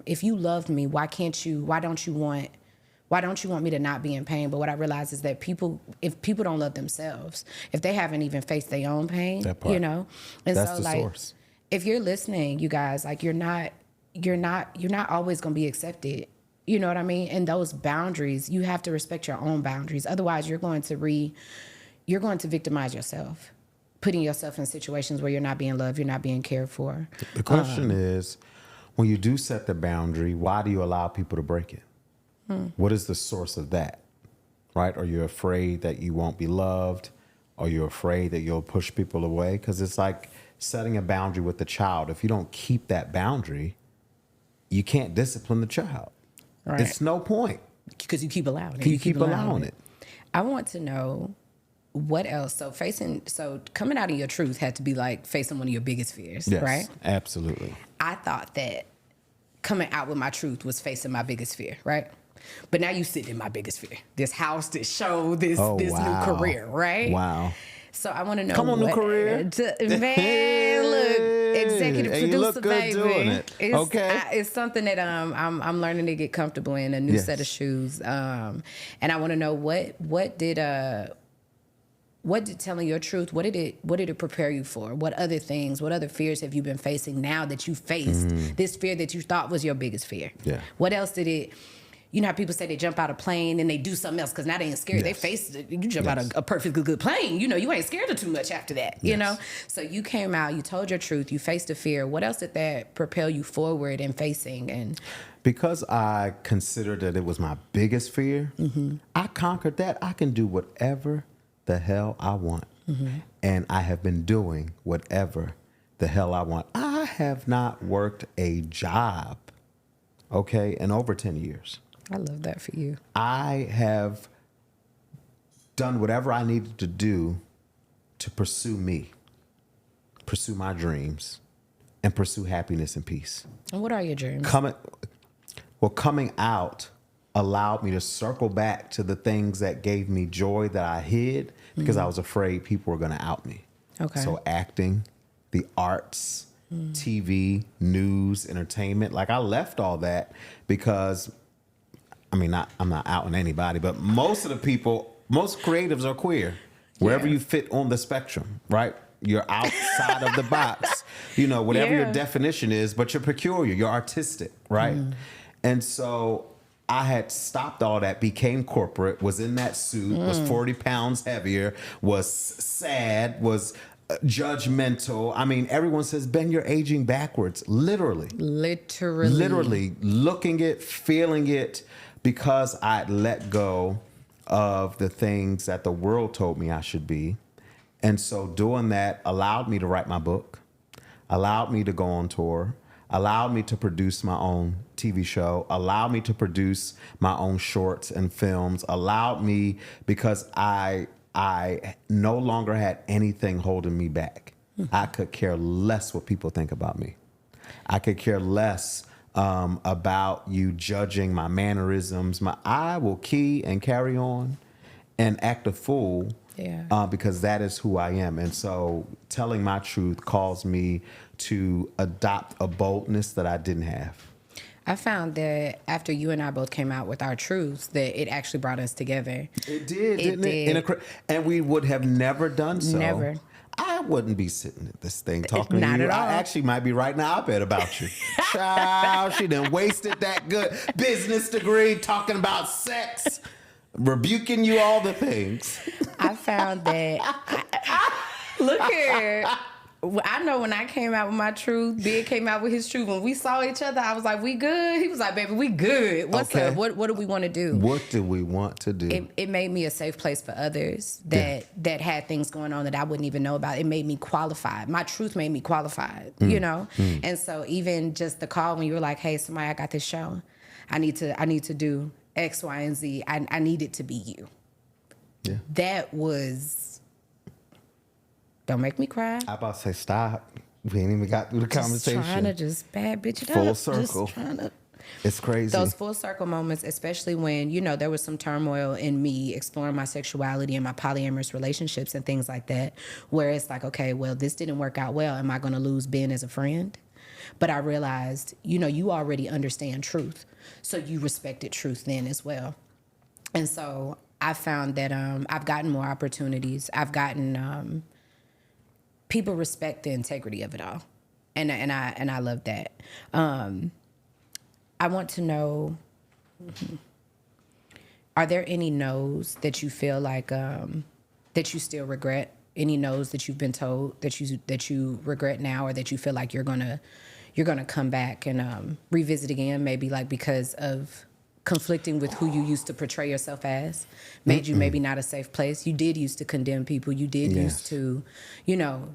if you loved me, why don't you want me to not be in pain? But what I realize is that if people don't love themselves, if they haven't even faced their own pain, you know, and that's so the like, source. If you're listening, you guys, like you're not always going to be accepted. You know what I mean? And those boundaries, you have to respect your own boundaries. Otherwise, you're going to victimize yourself, putting yourself in situations where you're not being loved, you're not being cared for. The question is, when you do set the boundary, why do you allow people to break it? What is the source of that? Right? Are you afraid that you won't be loved? Are you afraid that you'll push people away? Because it's like setting a boundary with the child. If you don't keep that boundary, you can't discipline the child. Right. It's no point. Because you keep allowing it. You keep allowing it. I want to know what else. So coming out of your truth had to be like facing one of your biggest fears, yes, right? Absolutely. I thought that coming out with my truth was facing my biggest fear, right? But now you sit in my biggest fear. This house, this show, this new career, right? Wow. So I want to know. Come on, new career. Man, look, executive and producer, you look good baby. doing it. It's something that I'm learning to get comfortable in, a new set of shoes. And I want to know what did telling your truth, what did it prepare you for? What other fears have you been facing now that you faced this fear that you thought was your biggest fear? Yeah. What else did it, you know how people say they jump out a plane and they do something else because now they ain't scared. Yes. They face it. You jump out a perfectly good plane. You know, you ain't scared of too much after that, you know? So you came out, you told your truth, you faced the fear. What else did that propel you forward in facing? And because I considered that it was my biggest fear, I conquered that. I can do whatever the hell I want. And I have been doing whatever the hell I want. I have not worked a job, okay, in over 10 years. I love that for you. I have done whatever I needed to do to pursue me, pursue my dreams, and pursue happiness and peace. And what are your dreams? Coming out allowed me to circle back to the things that gave me joy that I hid because I was afraid people were going to out me. Okay. So acting, the arts, TV, news, entertainment, like I left all that because I'm not outing anybody, but most of the people, most creatives are queer. Wherever you fit on the spectrum, right? You're outside of the box, you know, whatever your definition is, but you're peculiar, you're artistic, right? And so I had stopped all that, became corporate, was in that suit, was 40 pounds heavier, was sad, was judgmental. I mean, everyone says, Ben, you're aging backwards. Literally looking it, feeling it, because I let go of the things that the world told me I should be. And so doing that allowed me to write my book, allowed me to go on tour, allowed me to produce my own TV show, allowed me to produce my own shorts and films, allowed me, because I no longer had anything holding me back. I could care less what people think about me. I could care less about you judging my mannerisms. I will key and carry on and act a fool because that is who I am. And so telling my truth caused me to adopt a boldness that I didn't have. I found that after you and I both came out with our truths, that it actually brought us together. It did, didn't it? And we would have never done so. Never. I wouldn't be sitting at this thing talking to Not you. at all. I actually might be writing an op-ed about you. Child, she done wasted that good business degree talking about sex, rebuking you, all the things. I found that. Look here. I know when I came out with my truth, Big came out with his truth. When we saw each other, I was like, we good? He was like, baby, we good. What's up? What do we want to do? What do we want to do? It made me a safe place for others that had things going on that I wouldn't even know about. It made me qualified. My truth made me qualified, you know? And so even just the call when you were like, hey, somebody, I got this show. I need to do X, Y, and Z. I need it to be you. Yeah. That was... Don't make me cry. I about to say stop. We ain't even got through the conversation. Just trying to just bad bitch it full up. circle. Just trying to... It's crazy. Those full circle moments, especially when, you know, there was some turmoil in me exploring my sexuality and my polyamorous relationships and things like that, where it's like, okay, well, this didn't work out well. Am I going to lose Ben as a friend? But I realized, you know, you already understand truth. So you respected truth then as well. And so I found that I've gotten more opportunities. I've gotten... people respect the integrity of it all, and I love that. I want to know: are there any no's that you feel like that you still regret? Any no's that you've been told that you regret now, or that you feel like you're gonna come back and revisit again? Maybe like because of conflicting with who you used to portray yourself as, made you maybe not a safe place. You did used to condemn people. You did used to, you know,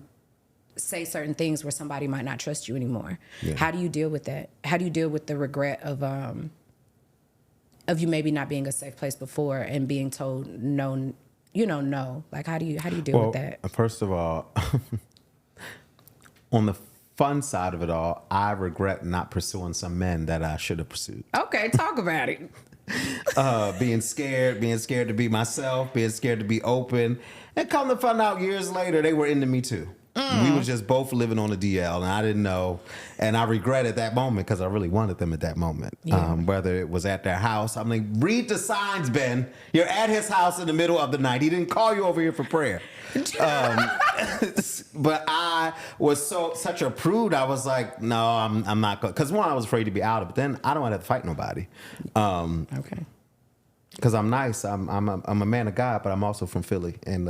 say certain things where somebody might not trust you anymore. Yeah. How do you deal with that? How do you deal with the regret of you maybe not being a safe place before and being told no, you know, no? Like how do you deal with that? First of all, on the fun side of it all, I regret not pursuing some men that I should have pursued. Okay, talk about it. Being scared to be myself, being scared to be open. And come to find out years later, they were into me too. We was just both living on the DL, and I didn't know. And I regretted that moment because I really wanted them at that moment. Yeah. Whether it was at their house. I'm like, read the signs, Ben. You're at his house in the middle of the night. He didn't call you over here for prayer. but I was such a prude. I was like, no, I'm not going. Because one, I was afraid to be out of it. Then I don't want to have to fight nobody. Okay. Because I'm nice. I'm a man of God, but I'm also from Philly. And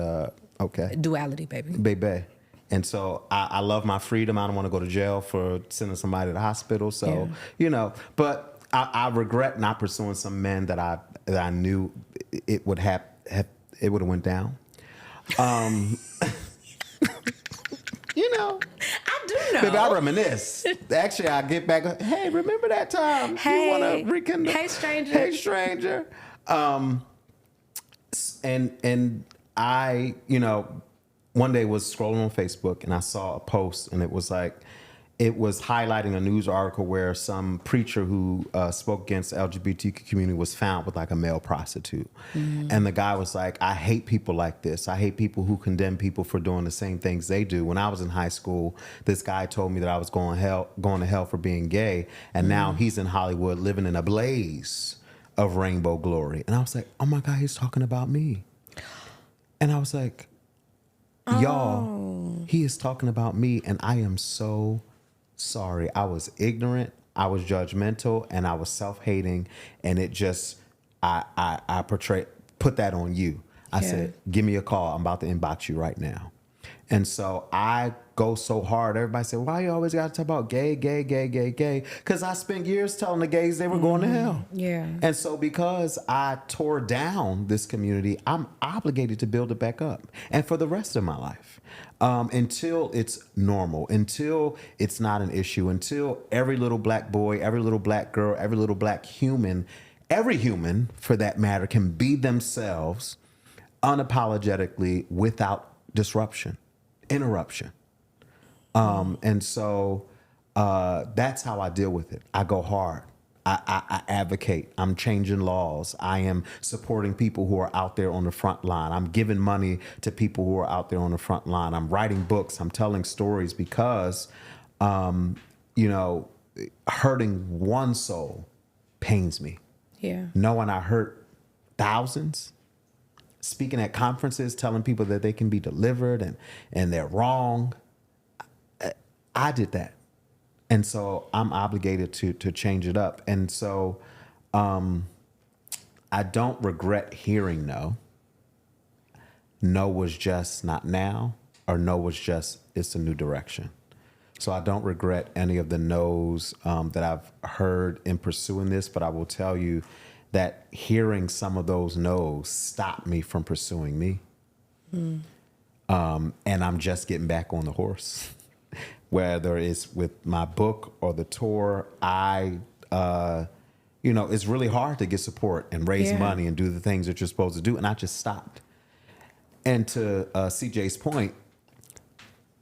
okay, Duality, baby. baby. And so I love my freedom. I don't want to go to jail for sending somebody to the hospital. So but I regret not pursuing some men that I knew it would have went down. I do know. Baby, I reminisce. Actually, I get back. Hey, remember that time? Hey. You want to rekindle? Hey, stranger. Hey, stranger. And I, one day was scrolling on Facebook and I saw a post and it was highlighting a news article where some preacher who spoke against the LGBTQ community was found with like a male prostitute. And the guy was like, I hate people like this. I hate people who condemn people for doing the same things they do. When I was in high school, this guy told me that I was going to hell for being gay. And now he's in Hollywood living in a blaze of rainbow glory. And I was like, oh my God, he's talking about me. And I was like, y'all, he is talking about me. And I am so sorry. I was ignorant, I was judgmental, and I was self-hating, and it just I put that on you. I said, give me a call. I'm about to inbox you right now. And so I go so hard. Everybody said, why you always got to talk about gay? Because I spent years telling the gays they were going to hell. Yeah. And so because I tore down this community, I'm obligated to build it back up. And for the rest of my life. Until it's normal, until it's not an issue, until every little black boy, every little black girl, every little black human, every human for that matter, can be themselves unapologetically without interruption. And so that's how I deal with it. I go hard. I advocate. I'm changing laws. I am supporting people who are out there on the front line. I'm giving money to people who are out there on the front line. I'm writing books. I'm telling stories because, hurting one soul pains me. Yeah. Knowing I hurt thousands, speaking at conferences, telling people that they can be delivered and they're wrong. I did that. And so I'm obligated to change it up. And so I don't regret hearing no. No was just not now, or no was just it's a new direction. So I don't regret any of the no's that I've heard in pursuing this, but I will tell you that hearing some of those no's stopped me from pursuing me. And I'm just getting back on the horse. Whether it's with my book or the tour, it's really hard to get support and raise money and do the things that you're supposed to do. And I just stopped. And to CJ's point,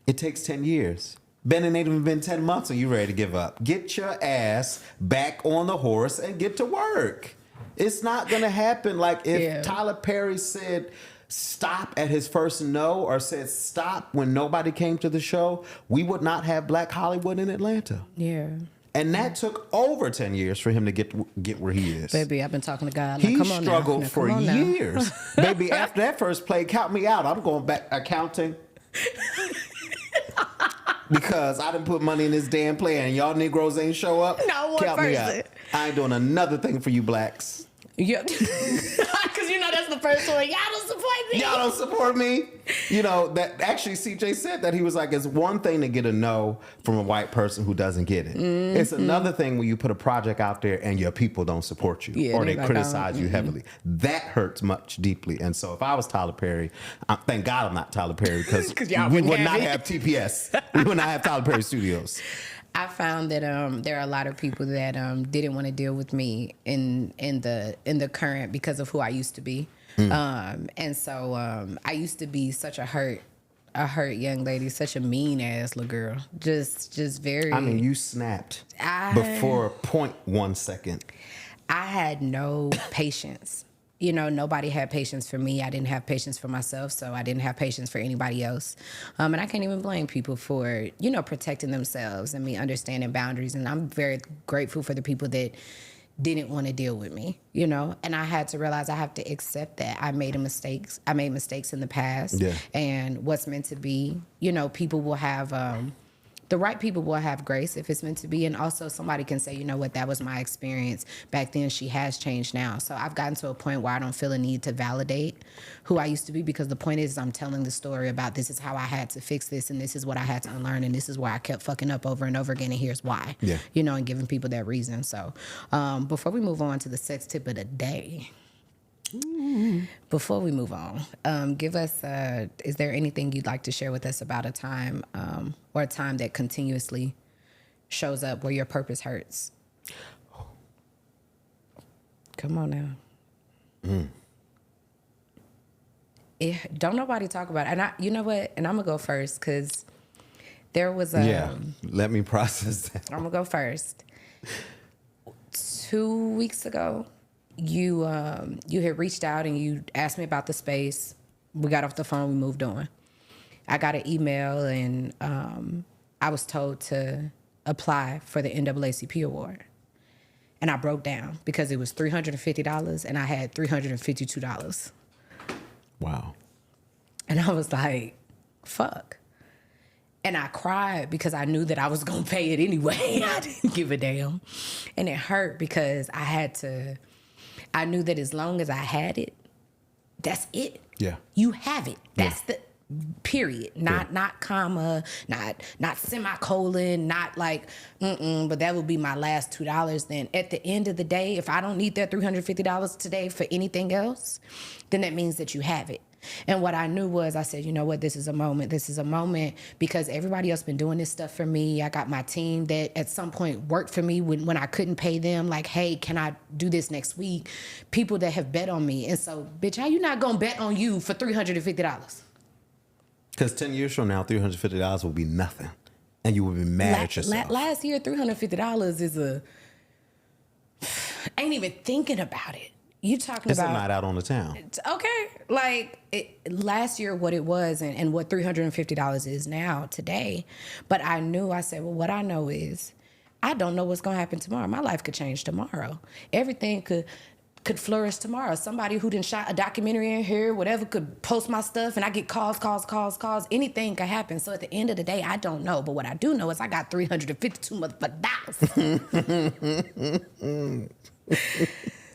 it takes 10 years. Ben, it ain't even been 10 months and you ready to give up. Get your ass back on the horse and get to work. It's not going to happen. Like if Tyler Perry said stop at his first no, or said stop when nobody came to the show, we would not have Black Hollywood in Atlanta. Yeah. And that took over 10 years for him to get where he is. Baby, I've been talking to God. He come on struggled now. for years. Baby, after that first play, count me out. I'm going back accounting. Because I didn't put money in this damn play and y'all Negroes ain't show up. Not one count me person. out. I ain't doing another thing for you blacks. Yeah. Because that's the first one. Y'all don't support me. Y'all don't support me. That actually CJ said that he was like, it's one thing to get a no from a white person who doesn't get it. Mm-hmm. It's another thing when you put a project out there and your people don't support you or they criticize you heavily. That hurts much deeply. And so if I was Tyler Perry, thank God I'm not Tyler Perry because we would not have TPS. We would not have Tyler Perry Studios. I found that there are a lot of people that didn't want to deal with me in the current because of who I used to be, and so I used to be such a hurt young lady, such a mean ass little girl, just very. I mean, you snapped before 0.1 second. I had no patience. Nobody had patience for me. I didn't have patience for myself, so I didn't have patience for anybody else. And I can't even blame people for, protecting themselves and me understanding boundaries. And I'm very grateful for the people that didn't want to deal with me, you know? And I had to realize I have to accept that I made mistakes. I made mistakes in the past. Yeah. And what's meant to be, you know, people will have, the right people will have grace if it's meant to be. And also somebody can say, you know what, that was my experience back then. She has changed now. So I've gotten to a point where I don't feel a need to validate who I used to be, because the point is I'm telling the story about this is how I had to fix this, and this is what I had to unlearn, and this is why I kept fucking up over and over again, and here's why. Yeah. You know, and giving people that reason. So before we move on to the sex tip of the day, before we move on, give us, is there anything you'd like to share with us about a time or a time that continuously shows up where your purpose hurts? Come on now. Don't nobody talk about it. And you know what? And I'm going to go first because there was a... Yeah, let me process that. I'm going to go first. 2 weeks ago, you had reached out and you asked me about the space. We got off the phone, we moved on. I got an email and I was told to apply for the NAACP award. And I broke down because it was $350 and I had $352. Wow. And I was like, fuck. And I cried because I knew that I was going to pay it anyway. I didn't give a damn. And it hurt because I knew that as long as I had it, that's it. Yeah. You have it. That's the period. Not comma, not semicolon, not like, but that would be my last $2. Then at the end of the day, if I don't need that $350 today for anything else, then that means that you have it. And what I knew was, I said, you know what, this is a moment. This is a moment because everybody else been doing this stuff for me. I got my team that at some point worked for me when I couldn't pay them. Like, hey, can I do this next week? People that have bet on me. And so, bitch, how you not going to bet on you for $350? Because 10 years from now, $350 will be nothing. And you will be mad at yourself. Last year, $350 is ain't even thinking about it. You talking it's about... a night out on the town. Okay. Like, last year, what it was and what $350 is now, today. But I said, well, what I know is I don't know what's going to happen tomorrow. My life could change tomorrow. Everything could flourish tomorrow. Somebody who didn't shot a documentary in here, whatever, could post my stuff and I get calls. Anything could happen. So at the end of the day, I don't know. But what I do know is I got $352 motherfuckers.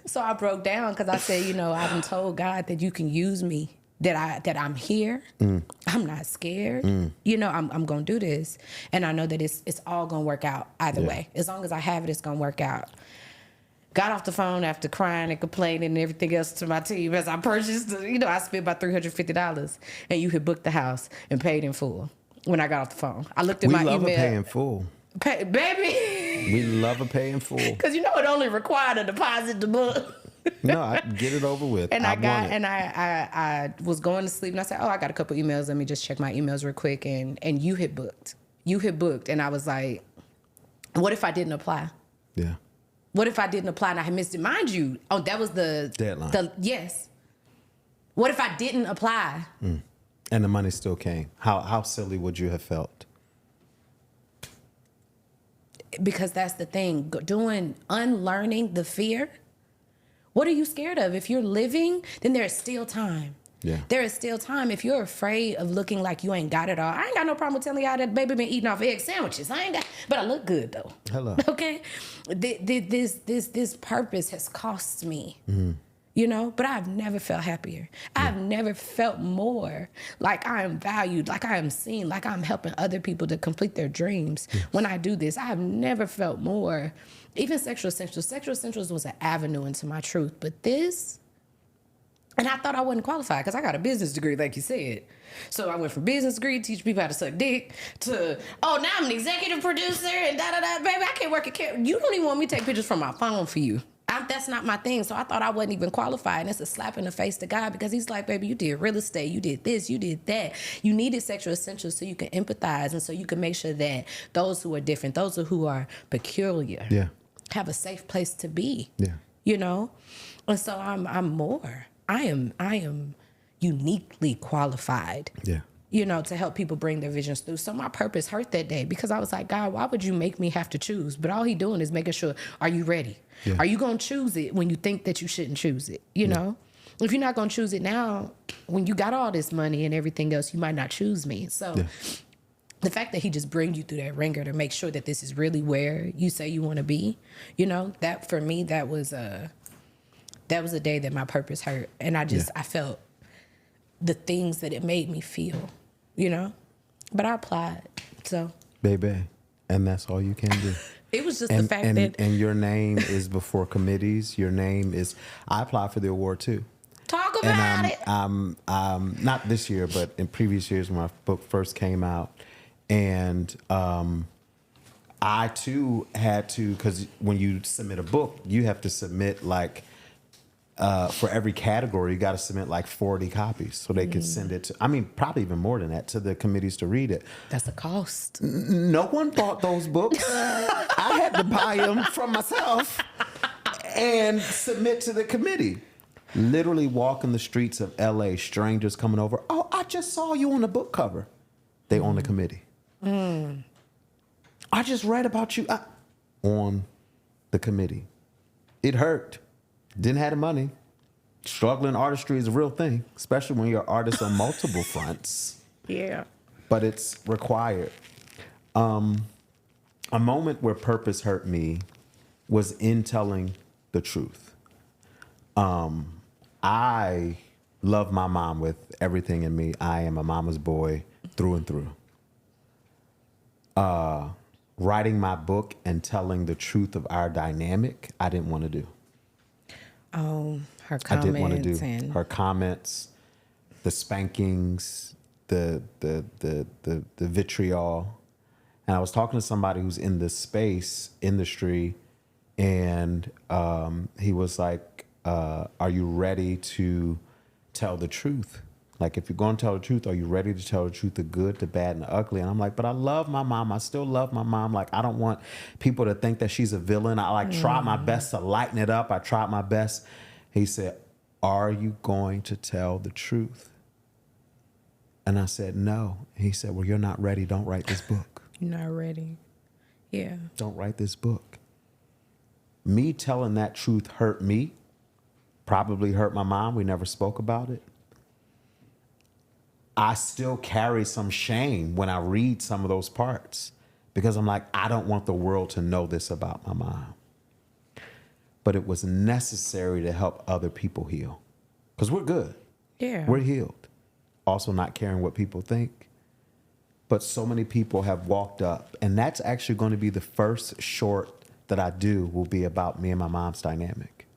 So I broke down because I said, you know, I've been told God that you can use me, that I'm here. I'm not scared. You know, I'm going to do this. And I know that it's all going to work out either way. As long as I have it, it's going to work out. Got off the phone after crying and complaining and everything else to my team as I purchased, you know, I spent about $350 and you had booked the house and paid in full when I got off the phone. I looked at my email. We love a pay in full. Baby. We love a pay in full. Because you know it only required a deposit to book. No, I get it over with. And I was going to sleep and I said, oh, I got a couple emails. Let me just check my emails real quick. And you had booked. And I was like, what if I didn't apply? Yeah. What if I didn't apply and I had missed it? Mind you, that was the deadline. Yes. What if I didn't apply? And the money still came. How silly would you have felt? Because that's the thing. Unlearning the fear. What are you scared of? If you're living, then there's still time. Yeah. There is still time. If you're afraid of looking like you ain't got it all, I ain't got no problem with telling y'all that baby been eating off egg sandwiches. But I look good though. Hello. Okay. This purpose has cost me. You know, but I've never felt happier. I've never felt more like I am valued, like I am seen, like I'm helping other people to complete their dreams. When I do this, I have never felt more. Even Sexual Essentials. Sexual Essentials was an avenue into my truth. But this, and I thought I wasn't qualified because I got a business degree, like you said. So I went from business degree, teach people how to suck dick, to, now I'm an executive producer and da-da-da. Baby, I can't work at camera. You don't even want me to take pictures from my phone for you. That's not my thing. So I thought I wasn't even qualified. And it's a slap in the face to God because he's like, baby, you did real estate. You did this. You did that. You needed Sexual Essentials so you can empathize and so you can make sure that those who are different, those who are peculiar, have a safe place to be. Yeah. You know? And so I'm more. I am uniquely qualified. Yeah. to help people bring their visions through. So my purpose hurt that day because I was like, God, why would you make me have to choose? But all he doing is making sure, are you ready? Yeah. Are you going to choose it when you think that you shouldn't choose it? You know? If you're not going to choose it now, when you got all this money and everything else, you might not choose me. So the fact that he just brings you through that ringer to make sure that this is really where you say you want to be, that for me, that was a day that my purpose hurt. And I felt the things that it made me feel. But I applied, so. Baby, and that's all you can do. It was just the fact that. And your name is before committees. Your name is, I applied for the award too. Talk about it. I'm not this year, but in previous years when my book first came out. And I too had to, because when you submit a book, you have to submit like, for every category, you got to submit like 40 copies so they could send it to, probably even more than that, to the committees to read it. That's a cost. No one bought those books. I had to buy them from myself and submit to the committee. Literally walking the streets of LA, strangers coming over. Oh, I just saw you on the book cover. They on the committee. I just read about you on the committee. It hurt. Didn't have the money. Struggling artistry is a real thing, especially when you're an artist on multiple fronts. Yeah. But it's required. A moment where purpose hurt me was in telling the truth. I love my mom with everything in me. I am a mama's boy through and through. Writing my book and telling the truth of our dynamic, I didn't want to do. Her comments. I didn't want to do her comments, the spankings, the vitriol. And I was talking to somebody who's in this space industry, and he was like, "Are you ready to tell the truth? Like, if you're going to tell the truth, are you ready to tell the truth, the good, the bad, and the ugly?" And I'm like, but I love my mom. I still love my mom. Like, I don't want people to think that she's a villain. I tried my best to lighten it up. I tried my best. He said, "Are you going to tell the truth?" And I said, "No." And he said, "Well, you're not ready. Don't write this book." You're not ready. Yeah. Don't write this book. Me telling that truth hurt me. Probably hurt my mom. We never spoke about it. I still carry some shame when I read some of those parts because I'm like, I don't want the world to know this about my mom. But it was necessary to help other people heal because we're good. Yeah. We're healed. Also not caring what people think. But so many people have walked up, and that's actually going to be the first short that I do will be about me and my mom's dynamic.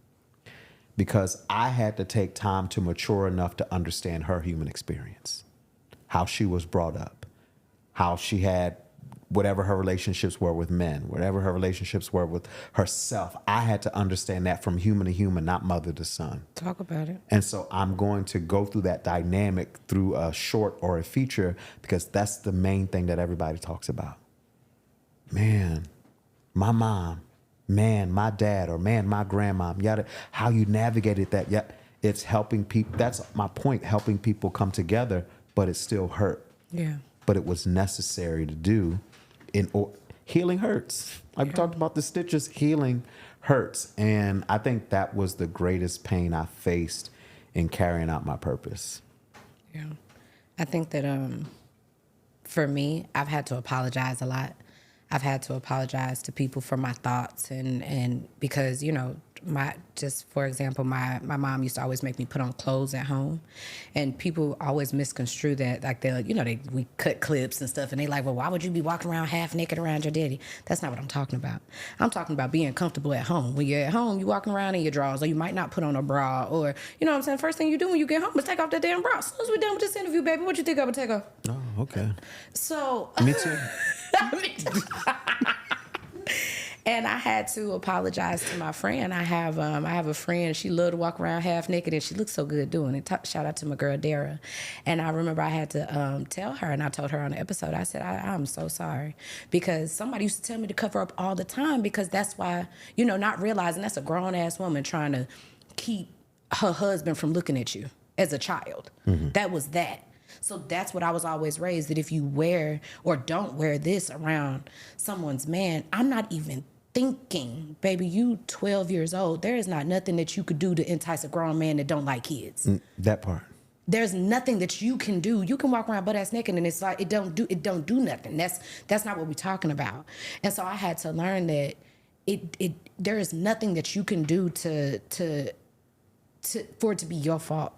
Because I had to take time to mature enough to understand her human experience, how she was brought up, how she had whatever her relationships were with men, whatever her relationships were with herself. I had to understand that from human to human, not mother to son. Talk about it. And so I'm going to go through that dynamic through a short or a feature because that's the main thing that everybody talks about. Man, my mom. Man, my dad, or man, my grandma, yada, how you navigated that. Yeah, it's helping people. That's my point, helping people come together, but it still hurt. Yeah. But it was necessary to do. Healing hurts. Like we talked about the stitches, healing hurts. And I think that was the greatest pain I faced in carrying out my purpose. Yeah. I think that for me, I've had to apologize a lot. I've had to apologize to people for my thoughts and because, for example, my mom used to always make me put on clothes at home, and people always misconstrue that. Like we cut clips and stuff, and they like, well, why would you be walking around half naked around your daddy? That's not what I'm talking about. I'm talking about being comfortable at home. When you're at home, you're walking around in your drawers, or you might not put on a bra, or you know what I'm saying. First thing you do when you get home is take off that damn bra. As soon as we're done with this interview, baby, what you think I would take off? Oh, okay. So Me too. And I had to apologize to my friend. I have a friend. She loved to walk around half naked, and she looks so good doing it. Shout out to my girl Dara. And I remember I had to tell her, and I told her on the episode. I said, I'm so sorry, because somebody used to tell me to cover up all the time, because that's why, not realizing that's a grown ass woman trying to keep her husband from looking at you as a child. Mm-hmm. That was that. So that's what I was always raised, that if you wear or don't wear this around someone's man, I'm not even thinking, baby, you 12 years old. There is not nothing that you could do to entice a grown man that don't like kids. That part. There's nothing that you can do. You can walk around butt ass naked and it's like it don't do nothing. That's not what we're talking about. And so I had to learn that there is nothing that you can do to for it to be your fault.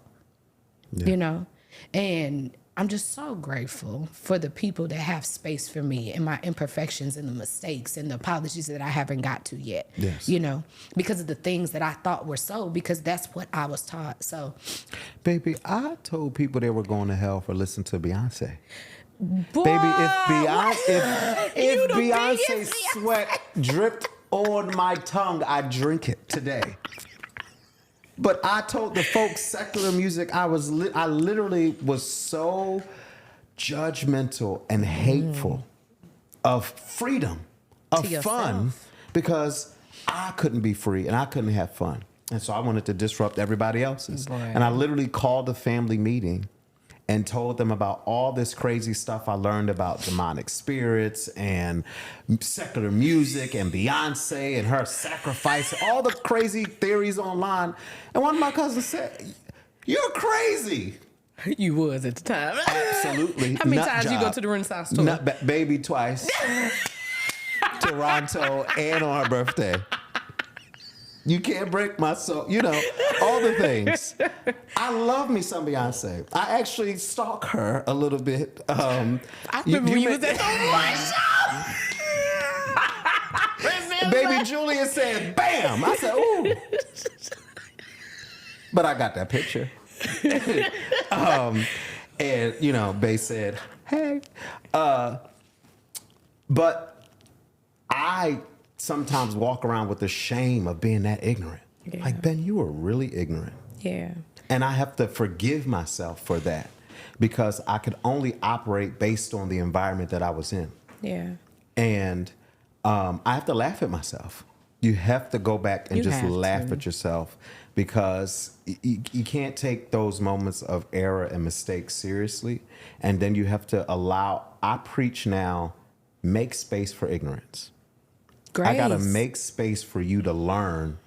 Yeah. You know? And I'm just so grateful for the people that have space for me and my imperfections and the mistakes and the apologies that I haven't got to yet. Yes. You know, because of the things that I thought were so, because that's what I was taught. So, Baby, I told people they were going to hell for listening to Beyonce. boy, Baby, if You the Beyonce biggest sweat dripped on my tongue, I'd drink it today. But I told the folks secular music, I literally was so judgmental and hateful of freedom, of To fun, yourself. because I couldn't be free and I couldn't have fun. And so I wanted to disrupt everybody else's. Boy. And I literally called a family meeting and told them about all this crazy stuff I learned about demonic spirits and secular music and Beyonce and her sacrifice, all the crazy theories online. And one of my cousins said, "You're crazy." You was at the time. Absolutely. How many Nut times you job. go to the Renaissance tour? Baby twice. Toronto and on her birthday. You can't break my soul. You know, all the things. I love me some Beyonce. I actually stalk her a little bit. I remember when you was at the one show. Baby Julia said, "Bam!" I said, "Ooh." But I got that picture. And, you know, Bae said, "Hey." But I sometimes walk around with the shame of being that ignorant. Yeah. Like, Ben, you were really ignorant. Yeah. And I have to forgive myself for that because I could only operate based on the environment that I was in. Yeah. And I have to laugh at myself. You have to go back and You just have laugh to. at yourself because you can't take those moments of error and mistakes seriously. And then you have to I preach now, make space for ignorance. Grace. I got to make space for you to learn,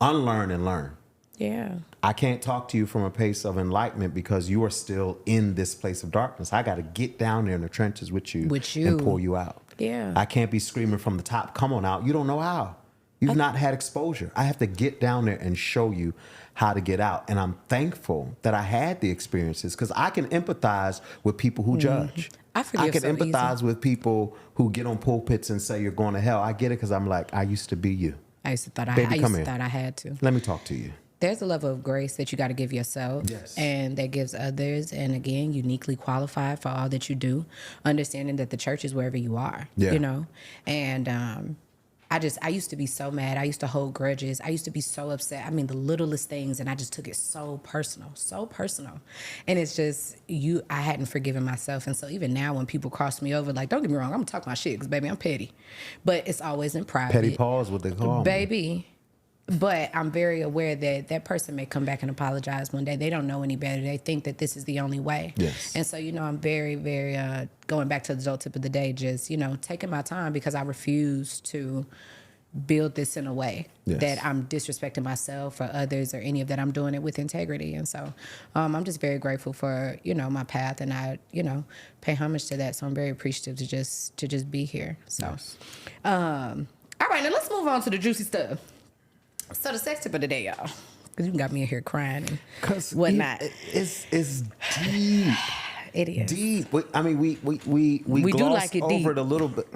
unlearn, and learn. Yeah. I can't talk to you from a place of enlightenment because you are still in this place of darkness. I got to get down there in the trenches with you and pull you out. Yeah. I can't be screaming from the top, "Come on out." You don't know how. You've not had exposure. I have to get down there and show you how to get out. And I'm thankful that I had the experiences because I can empathize with people who judge. I forgive can so empathize with people who get on pulpits and say you're going to hell. I get it because I'm like, I used to be you. I used to thought Baby, come here. I had to. Let me talk to you. There's a level of grace that you got to give yourself, Yes. and that gives others, and again, uniquely qualified for all that you do, understanding that the church is wherever you are, Yeah. you know, and I used to be so mad. I used to hold grudges. I used to be so upset. I mean, the littlest things, and I just took it so personal. And it's just I hadn't forgiven myself. And so even now when people cross me over, like, don't get me wrong, I'm gonna talk my shit because, baby, I'm petty. But it's always in private. Petty Paul's what they call me. Baby. But I'm very aware that that person may come back and apologize one day. They don't know any better. They think that this is the only way. Yes. And so, you know, I'm very, very, going back to the adult tip of the day, just, you know, taking my time because I refuse to build this in a way Yes. that I'm disrespecting myself or others or any of that. I'm doing it with integrity. And so I'm just very grateful for, you know, my path, and I, you know, pay homage to that. So I'm very appreciative to just be here. So, Yes. all right, now let's move on to the juicy stuff. So the sex tip of the day, y'all, because you got me in here crying and whatnot. It's deep. It is. Deep. I mean, we do glossed like it over deep. it a little bit.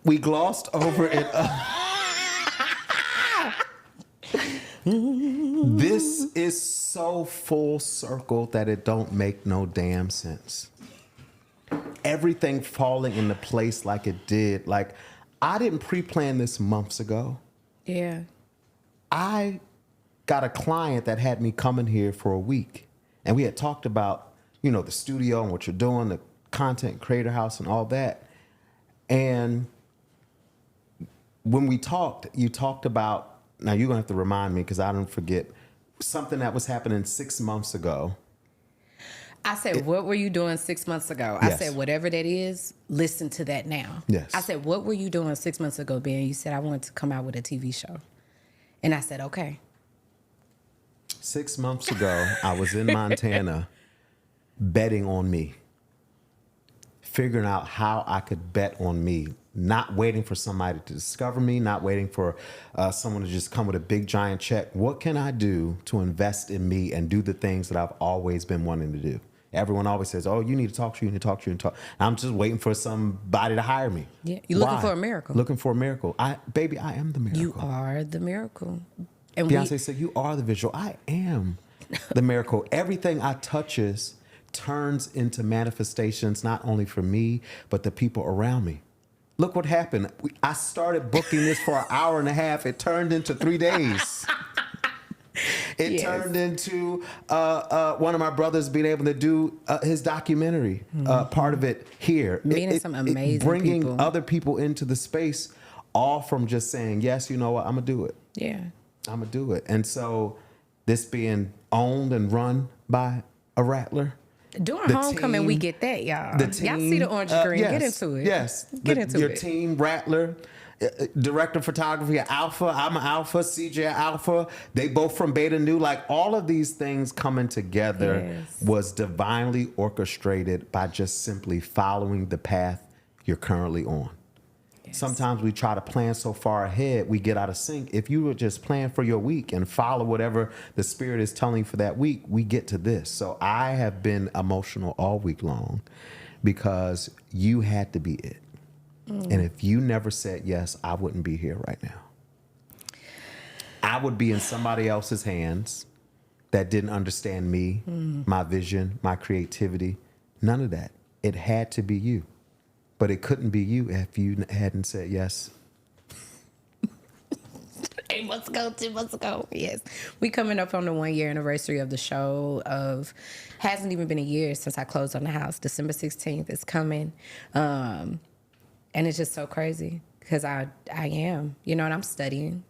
We glossed over it. This is so full circle that it don't make no damn sense. Everything falling into place like it did. Like, I didn't pre-plan this months ago. Yeah. I got a client that had me coming here for a week, and we had talked about, you know, the studio and what you're doing, the content creator house and all that. And when we talked, you talked about, now you're gonna have to remind me because I don't forget, something that was happening 6 months ago I said, what were you doing 6 months ago? I Yes. said, whatever that is, listen to that now. Yes. I said, what were you doing 6 months ago, Ben? You said, I wanted to come out with a TV show. And I said, okay. 6 months ago, I was in Montana betting on me, figuring out how I could bet on me, not waiting for somebody to discover me, not waiting for someone to just come with a big giant check. What can I do to invest in me and do the things that I've always been wanting to do? Everyone always says, oh, you need to talk to you, need to talk to you, and talk. I'm just waiting for somebody to hire me. Yeah, you're looking Why? for a miracle. Looking for a miracle. Baby, I am the miracle. You are the miracle. And Beyonce said, you are the visual. I am the miracle. Everything I touches turns into manifestations, not only for me, but the people around me. Look what happened. I started booking this for an hour and a half. It turned into 3 days. It turned into one of my brothers being able to do his documentary, part of it here. Meeting some amazing bringing people. other people into the space, all from just saying, yes, you know what, I'm going to do it. Yeah. I'm going to do it. And so this being owned and run by a Rattler. During The homecoming, team- we get that, y'all. The Y'all team, see the orange and green. yes, Get into it. Yes. Get into your it. team, Rattler, director of photography at Alpha. I'm an Alpha, CJ Alpha. They both from Beta Nu. Like all of these things coming together Yes. was divinely orchestrated by just simply following the path you're currently on. Yes. Sometimes we try to plan so far ahead, we get out of sync. If you would just plan for your week and follow whatever the spirit is telling you for that week, we get to this. So I have been emotional all week long because you had to be it. And if you never said yes, I wouldn't be here right now. I would be in somebody else's hands that didn't understand me, my vision, my creativity. None of that. It had to be you. But it couldn't be you if you hadn't said yes. 8 months ago, 2 months ago. Yes. We coming up on the 1 year anniversary of the show hasn't even been a year since I closed on the house. December 16th is coming. And it's just so crazy because I am, and I'm studying,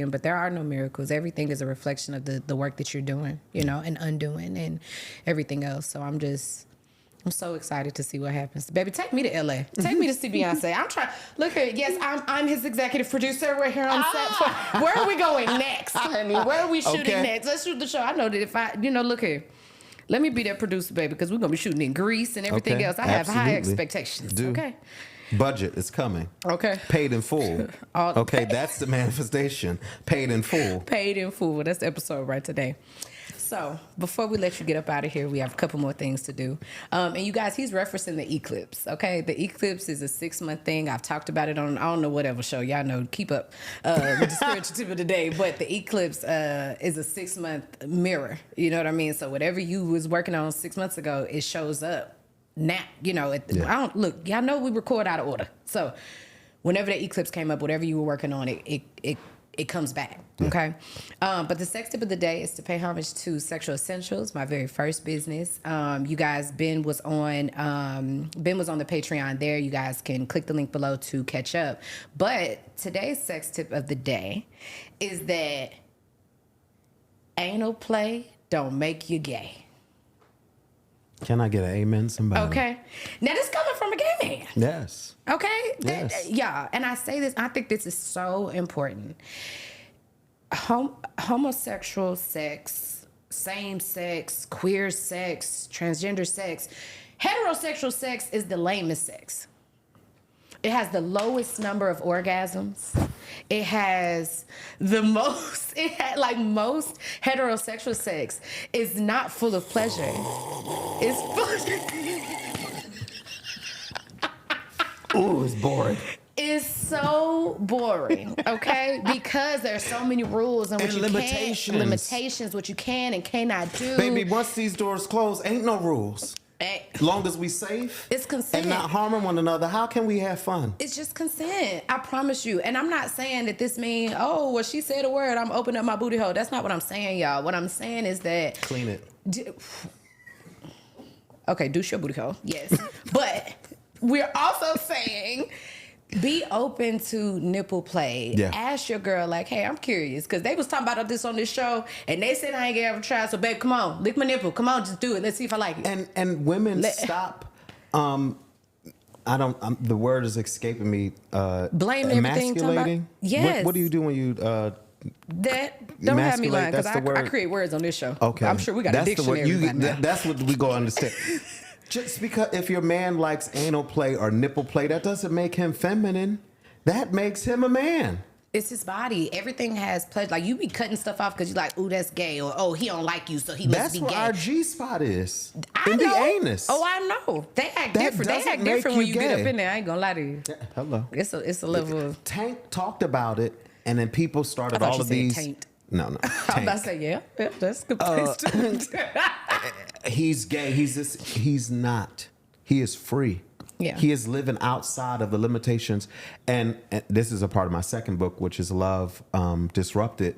but there are no miracles. Everything is a reflection of the work that you're doing, and undoing and everything else. So I'm so excited to see what happens. Baby, take me to LA. Take me to see Beyonce. I'm trying. Look here. Yes, I'm his executive producer. We're here on set. Where are we going next, honey? Where are we shooting next? Let's shoot the show. I know that if I, look here. Let me be that producer, baby, because we're going to be shooting in Greece and everything else. I have high expectations. Do. Okay. Budget is coming. Okay. Paid in full. Okay, that's the manifestation. Paid in full. Paid in full. That's the episode right today. So before we let you get up out of here, we have a couple more things to do. And you guys, he's referencing the eclipse. Okay, the eclipse is a 6-month thing. I've talked about it on I don't know whatever show. Y'all know. Keep up with the spiritual tip of the day. But the eclipse is a 6-month mirror. You know what I mean? So whatever you was working on 6 months ago, it shows up now. I don't look. Y'all know we record out of order. So whenever the eclipse came up, whatever you were working on, it comes back, okay? But the sex tip of the day is to pay homage to Sexual Essentials, my very first business. You guys, Ben was on the Patreon there. You guys can click the link below to catch up. But today's sex tip of the day is that anal play don't make you gay. Can I get an amen, somebody? Okay. Now this coming from a gay man. Yes. Okay? Yes. Yeah. And I say this, I think this is so important. Homosexual sex, same sex, queer sex, transgender sex, heterosexual sex is the lamest sex. It has the lowest number of orgasms. It has the most, most heterosexual sex is not full of pleasure. It's full Ooh, it's boring. It's so boring, okay? Because there's so many rules and what you limitations, what you can and cannot do. Baby, once these doors close, ain't no rules. Long as we safe It's consent. and not harming one another, how can we have fun? It's just consent. I promise you. And I'm not saying that this means, she said a word, I'm opening up my booty hole. That's not what I'm saying, y'all. What I'm saying is that... Clean it. Okay, douche your booty hole. Yes. But we're also saying Be open to nipple play. Yeah. Ask your girl, like, hey, I'm curious. Because they was talking about this on this show, and they said I ain't gonna ever try. So, babe, come on. Lick my nipple. Come on, just do it. Let's see if I like it. And women stop. The word is escaping me. Blame everything. Emasculating? Yes. What do you do when you... that don't have me lying, because I create words on this show. Okay. I'm sure we got a dictionary by now. That's what we go understand. Just because if your man likes anal play or nipple play, that doesn't make him feminine. That makes him a man. It's his body. Everything has pleasure. Like, you be cutting stuff off because you're like, ooh, that's gay, or oh, he don't like you, so he must be gay. That's where our G spot is. I in know. the anus. Oh, I know. They act That different. They doesn't act make different when you you get gay. up in there. I ain't gonna lie to you. Yeah, hello. It's a level of... Tank talked about it, and then people started I thought all you of said these. taint. No. I'm Tank. about to say, yeah, that's a good place to... He's gay. He's not. He is free. Yeah. He is living outside of the limitations. And this is a part of my second book, which is Love Disrupted.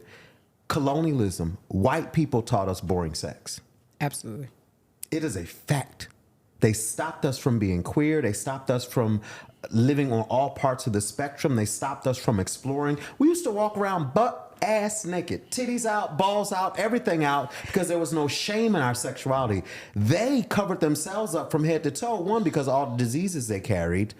Colonialism. White people taught us boring sex. Absolutely. It is a fact. They stopped us from being queer. They stopped us from living on all parts of the spectrum. They stopped us from exploring. We used to walk around ass naked, titties out, balls out, everything out, because there was no shame in our sexuality. They covered themselves up from head to toe. One, because of all the diseases they carried.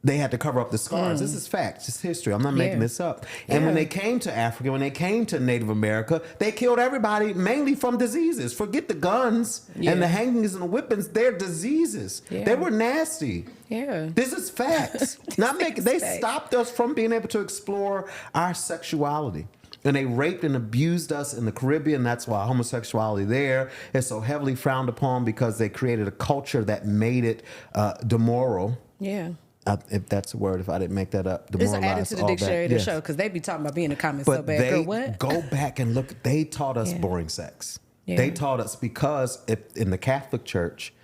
They had to cover up the scars. This is fact. It's history. I'm not making this up. And when they came to Africa, when they came to Native America, they killed everybody mainly from diseases. Forget the guns and the hangings and the whippings. They're diseases. Yeah. They were nasty. Yeah. This is facts. They stopped us from being able to explore our sexuality. And they raped and abused us in the Caribbean. That's why homosexuality there is so heavily frowned upon, because they created a culture that made it demoral. Yeah. If that's a word, if I didn't make that up. It's added to the dictionary of the show, because they be talking about being in the comments so bad. Girl, what? Go back and look. They taught us boring sex. Yeah. They taught us, because in the Catholic Church,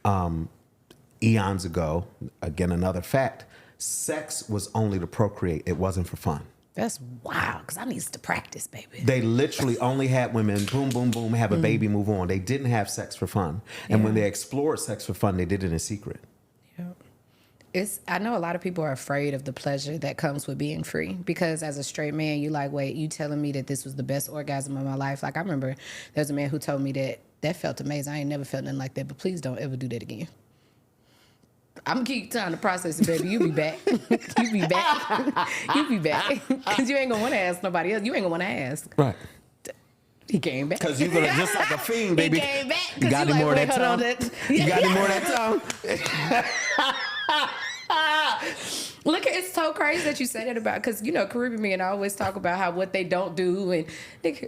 eons ago, again, another fact, sex was only to procreate. It wasn't for fun. That's wild, because I need to practice, baby. They literally only had women, boom, boom, boom, have a baby, move on. They didn't have sex for fun. And when they explored sex for fun, they did it in secret. I know a lot of people are afraid of the pleasure that comes with being free, because as a straight man, you like, wait, you telling me that this was the best orgasm of my life? Like, I remember there was a man who told me that felt amazing. I ain't never felt nothing like that, but please don't ever do that again. I'm gonna keep trying to process it, baby. You be back. You be back. You be back. Because you ain't gonna want to ask nobody else. You ain't gonna want to ask. Right. He came back. Because you're going to, just like a fiend, baby. He came back. You got any more of that tongue? You got any more of that tongue? Look, it's so crazy that you say that about, because, Caribbean men always talk about how what they don't do. And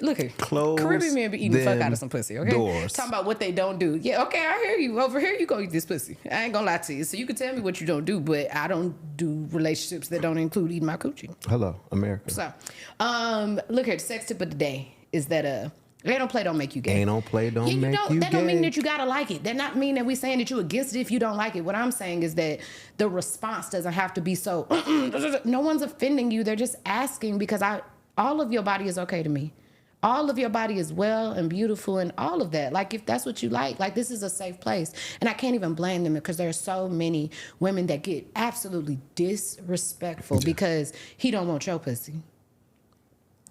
look here. Close Caribbean men be eating the fuck out of some pussy, okay? Doors. Talking about what they don't do. Yeah, okay, I hear you. Over here, you go eat this pussy. I ain't gonna lie to you. So you can tell me what you don't do, but I don't do relationships that don't include eating my coochie. Hello, America. So, look here. The sex tip of the day is that ain't no play don't make you gay. Ain't no play don't make you gay. That don't mean that you gotta like it. That not mean that we saying that you against it if you don't like it. What I'm saying is that the response doesn't have to be so. No one's offending you. They're just asking, because all of your body is okay to me. All of your body is well and beautiful and all of that. Like, if that's what you like, this is a safe place. And I can't even blame them, because there are so many women that get absolutely disrespectful because he don't want your pussy.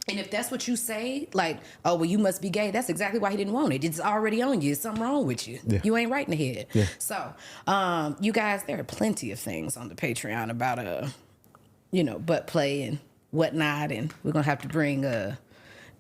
And if that's what you say, like, oh, well, you must be gay, that's exactly why he didn't want it. It's already on you. It's something wrong with you. Yeah. You ain't right in the head. Yeah. So, you guys, there are plenty of things on the Patreon about, butt play and whatnot. And we're going to have to bring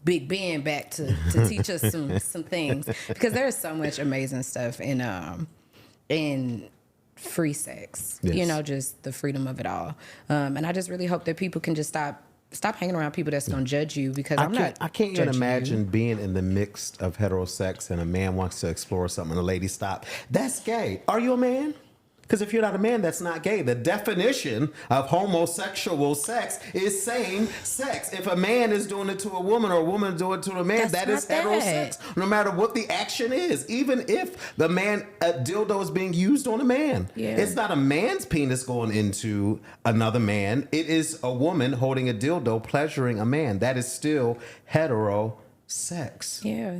Big Ben back to teach us some things. Because there is so much amazing stuff in free sex. Yes. Just the freedom of it all. And I just really hope that people can just stop hanging around people that's going to judge you, because I can't even imagine being in the mix of heterosex and a man wants to explore something and a lady stop. That's gay. Are you a man? Because if you're not a man, that's not gay. The definition of homosexual sex is same sex. If a man is doing it to a woman or a woman is doing it to a man, that is heterosex. No matter what the action is. Even if the man, a dildo is being used on a man. Yeah. It's not a man's penis going into another man. It is a woman holding a dildo pleasuring a man. That is still heterosex. Yeah.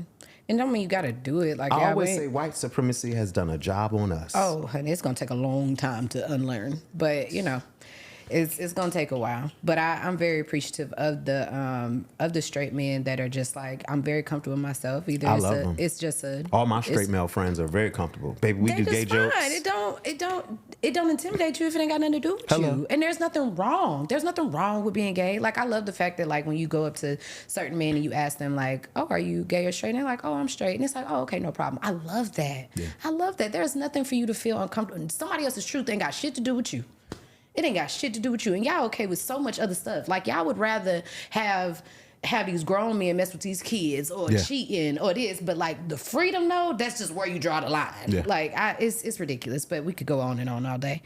And don't mean you got to do it. Like, I yeah, always say white supremacy has done a job on us. oh, honey, it's going to take a long time to unlearn. But, you know, it's going to take a while. But I'm very appreciative of the straight men that are just like, I'm very comfortable with myself. Either I love them. It's just a... All my straight male friends are very comfortable. Baby, we do gay jokes. It don't intimidate you if it ain't got nothing to do with you. And there's nothing wrong. There's nothing wrong with being gay. Like, I love the fact that, like, when you go up to certain men and you ask them, like, oh, are you gay or straight? And they're like, oh, I'm straight. And it's like, oh, okay, no problem. I love that. Yeah. I love that. There's nothing for you to feel uncomfortable. Somebody else's truth ain't got shit to do with you. It ain't got shit to do with you. And y'all okay with so much other stuff. Like, y'all would rather have these grown men mess with these kids or cheating or this, but like the freedom, though, that's just where you draw the line. Yeah. Like, it's ridiculous, but we could go on and on all day.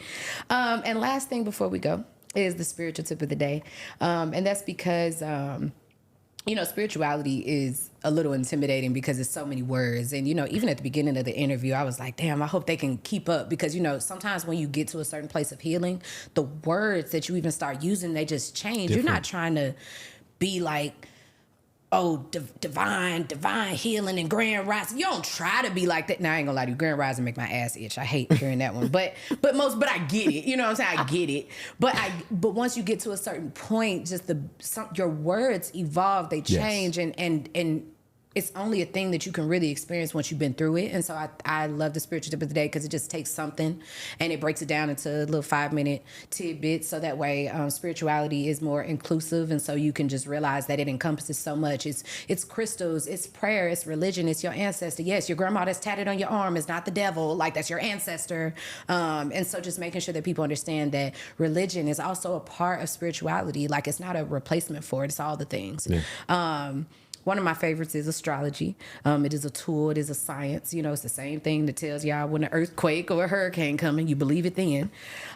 And last thing before we go is the spiritual tip of the day. And that's because, you know, spirituality is a little intimidating because it's so many words. And, you know, even at the beginning of the interview, I was like, damn, I hope they can keep up. Because, you know, sometimes when you get to a certain place of healing, the words that you even start using, they just change. Different. You're not trying to be like, oh, divine healing and grand rising. You don't try to be like that. Now, I ain't gonna lie to you. Grand rising make my ass itch. I hate hearing that one. But I get it. You know what I'm saying? I get it. But once you get to a certain point, just your words evolve. They change, and it's only a thing that you can really experience once you've been through it. And so I love the spiritual tip of the day because it just takes something and it breaks it down into little 5-minute tidbits. So that way spirituality is more inclusive. And so you can just realize that it encompasses so much. It's crystals, it's prayer, it's religion, it's your ancestor. Yes, your grandma that's tatted on your arm is not the devil. Like, that's your ancestor. And so just making sure that people understand that religion is also a part of spirituality. Like, it's not a replacement for it. It's all the things. Yeah. One of my favorites is astrology. It is a tool. It is a science. You know, it's the same thing that tells y'all when an earthquake or a hurricane coming, you believe it then.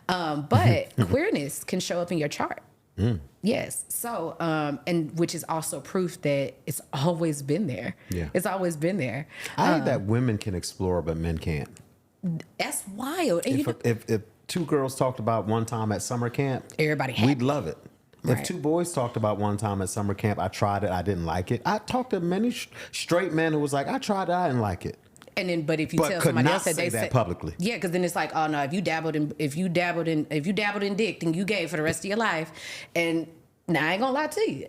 But queerness can show up in your chart. Yes. So, and which is also proof that it's always been there. Yeah. It's always been there. I think that women can explore, but men can't. That's wild. And if two girls talked about one time at summer camp, everybody happy. We'd love it. Right. If two boys talked about one time at summer camp, I tried it, I didn't like it. I talked to many straight men who was like, I tried it, I didn't like it. And then, but if you tell somebody else that they said publicly, yeah, because then it's like, oh no, if you dabbled in dick, then you gay for the rest of your life. And now I ain't gonna lie to you,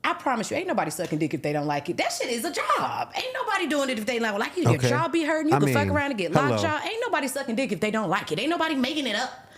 I promise you, ain't nobody sucking dick if they don't like it. That shit is a job. Ain't nobody doing it if they don't like it. Your jaw be hurting, you can fuck around and get lockjaw. Ain't nobody sucking dick if they don't like it. Ain't nobody making it up.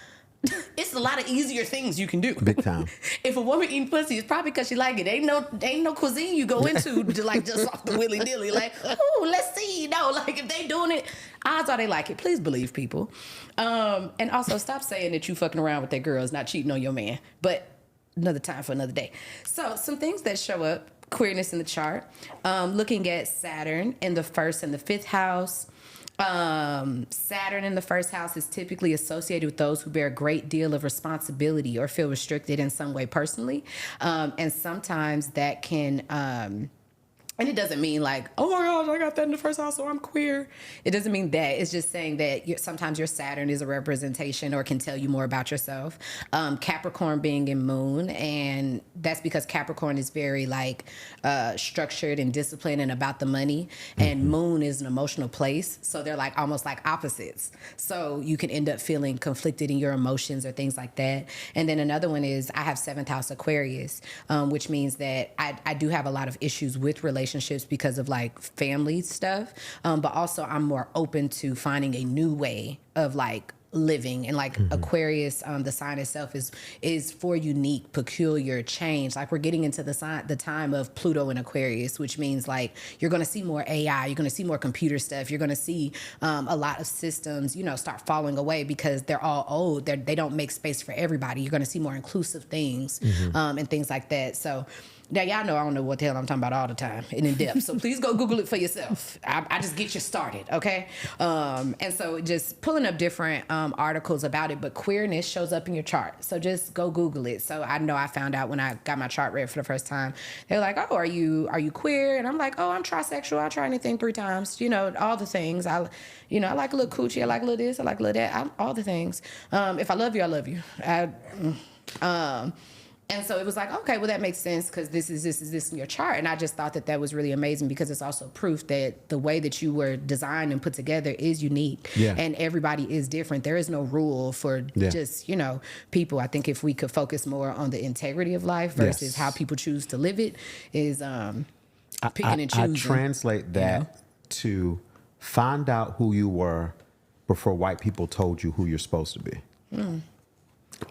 It's a lot of easier things you can do. Big time. If a woman eating pussy, it's probably because she like it. Ain't no cuisine you go into like just off the willy nilly. Like, oh, let's see. No, like if they doing it, odds are they like it. Please believe people. And also stop saying that you fucking around with that girl is not cheating on your man. But another time for another day. So some things that show up, queerness in the chart, looking at Saturn in the 1st and the 5th house. Saturn in the 1st house is typically associated with those who bear a great deal of responsibility or feel restricted in some way personally. And sometimes that can, and it doesn't mean like, oh my gosh, I got that in the 1st house, so I'm queer. It doesn't mean that. It's just saying that sometimes your Saturn is a representation or can tell you more about yourself. Capricorn being in Moon, and that's because Capricorn is very like structured and disciplined and about the money. And Moon is an emotional place, so they're like almost like opposites. So you can end up feeling conflicted in your emotions or things like that. And then another one is I have 7th house Aquarius, which means that I do have a lot of issues with relationships because of like family stuff, but also I'm more open to finding a new way of like living. And like Aquarius, the sign itself is for unique, peculiar change. Like we're getting into the time of Pluto in Aquarius, which means like you're going to see more AI, you're going to see more computer stuff, you're going to see a lot of systems, start falling away because they're all old. They don't make space for everybody. You're going to see more inclusive things and things like that. So now, y'all know I don't know what the hell I'm talking about all the time and in depth. So please go Google it for yourself. I just get you started, okay? And so just pulling up different articles about it, but queerness shows up in your chart. So just go Google it. So I know I found out when I got my chart read for the first time. They're like, oh, are you queer? And I'm like, oh, I'm trisexual. I'll try anything 3 times. All the things. I like a little coochie. I like a little this. I like a little that. All the things. If I love you, I love you. And so it was like, okay, well, that makes sense because this is in your chart. And I just thought that was really amazing because it's also proof that the way that you were designed and put together is unique. Yeah. And everybody is different. There is no rule for just, people. I think if we could focus more on the integrity of life versus how people choose to live it is picking and choosing. I translate that to find out who you were before white people told you who you're supposed to be.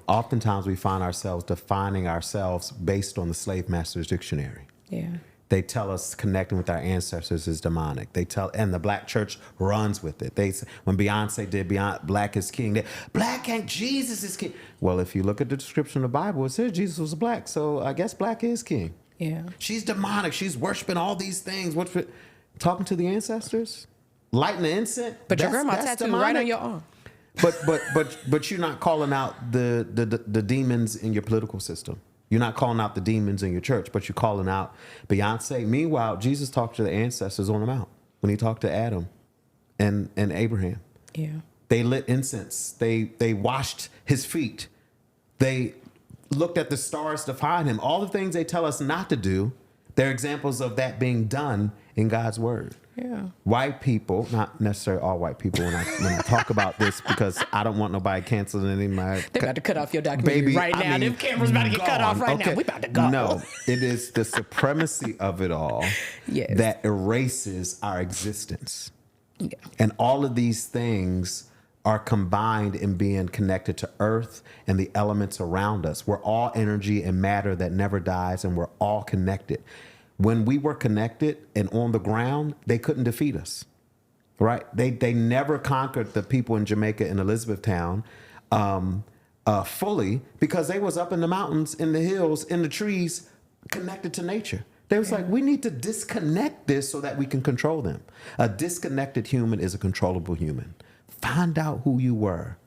Oftentimes we find ourselves defining ourselves based on the slave master's dictionary. Yeah. They tell us connecting with our ancestors is demonic. And the black church runs with it. When Beyonce did Black is King, Black King, Jesus is King. Well, if you look at the description of the Bible, it says Jesus was black. So I guess black is king. Yeah. She's demonic. She's worshiping all these things. Talking to the ancestors? Lighting the incense? But your grandma tattooed right on your arm. But you're not calling out the demons in your political system. You're not calling out the demons in your church, but you're calling out Beyonce. Meanwhile, Jesus talked to the ancestors on the mount when he talked to Adam and Abraham. Yeah. They lit incense. They washed his feet. They looked at the stars to find him. All the things they tell us not to do, they're examples of that being done in God's word. Yeah. White people, not necessarily all white people, when I talk about this, because I don't want nobody canceling any of my... They're about to cut off your documentary right now. Them cameras about to get cut off right now. We about to go. No, it is the supremacy of it all that erases our existence. Yeah. And all of these things are combined in being connected to earth and the elements around us. We're all energy and matter that never dies, and we're all connected. When we were connected and on the ground, they couldn't defeat us, right? They never conquered the people in Jamaica and Elizabethtown fully because they was up in the mountains, in the hills, in the trees, connected to nature. They was like, we need to disconnect this so that we can control them. A disconnected human is a controllable human. Find out who you were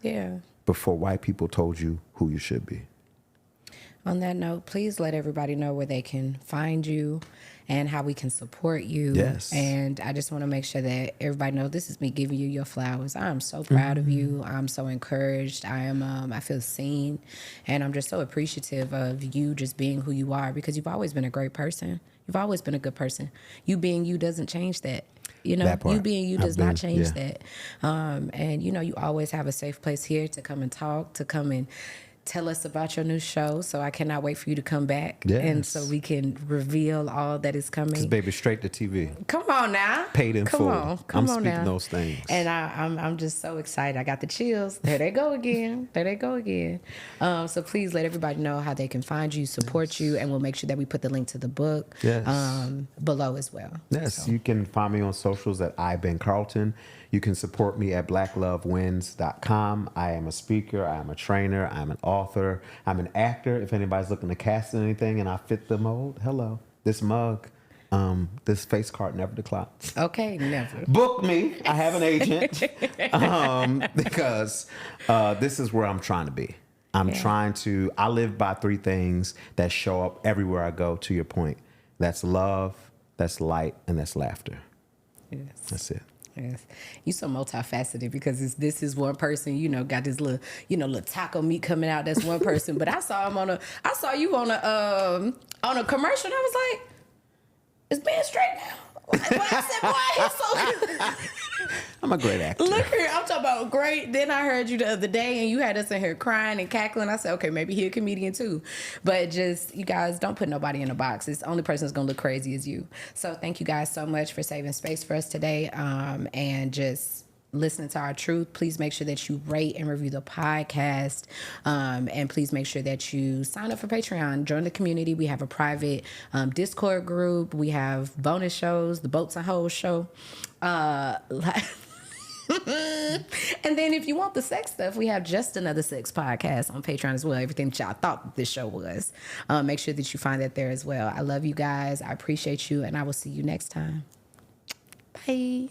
before white people told you who you should be. On that note, please let everybody know where they can find you and how we can support you. Yes. And I just want to make sure that everybody knows this is me giving you your flowers. I am so proud of you. I'm so encouraged. I feel seen. And I'm just so appreciative of you just being who you are because you've always been a great person. You've always been a good person. You being you doesn't change that. You being you does not change that. And, you always have a safe place here to come and talk, to come and tell us about your new show. So I cannot wait for you to come back. Yes. And so we can reveal all that is coming. Because, baby, straight to TV. Come on now. Paid in full. Come I'm on speaking now. those things. And I'm just so excited. I got the chills. There they go again. So please let everybody know how they can find you, support you, and we'll make sure that we put the link to the book below as well. Yes, so. You can find me on socials at Ben Carlton. You can support me at blacklovewins.com. I am a speaker. I am a trainer. I'm an author. I'm an actor. If anybody's looking to cast in anything and I fit the mold, hello. This mug, this face card never declines. Okay, never. Book me. I have an agent because this is where I'm trying to be. I live by three things that show up everywhere I go, to your point. That's love, that's light, and that's laughter. Yes. That's it. Yes. You so multifaceted because this is one person, got this little, little taco meat coming out. That's one person. But I saw you on a commercial and I was like, is Ben straight now? But I said, boy, he's so good. I'm a great actor. Look here, I'm talking about great. Then I heard you the other day and you had us in here crying and cackling. I said, okay, maybe he's a comedian too. But just, you guys, don't put nobody in a box. It's the only person that's going to look crazy is you. So thank you guys so much for saving space for us today and just listening to our truth. Please make sure that you rate and review the podcast. And please make sure that you sign up for Patreon. Join the community. We have a private Discord group. We have bonus shows, the Boats and Hoes show. And then if you want the sex stuff, we have Just Another Sex podcast on Patreon as well. Everything that y'all thought this show was. Make sure that you find that there as well. I love you guys. I appreciate you. And I will see you next time. Bye.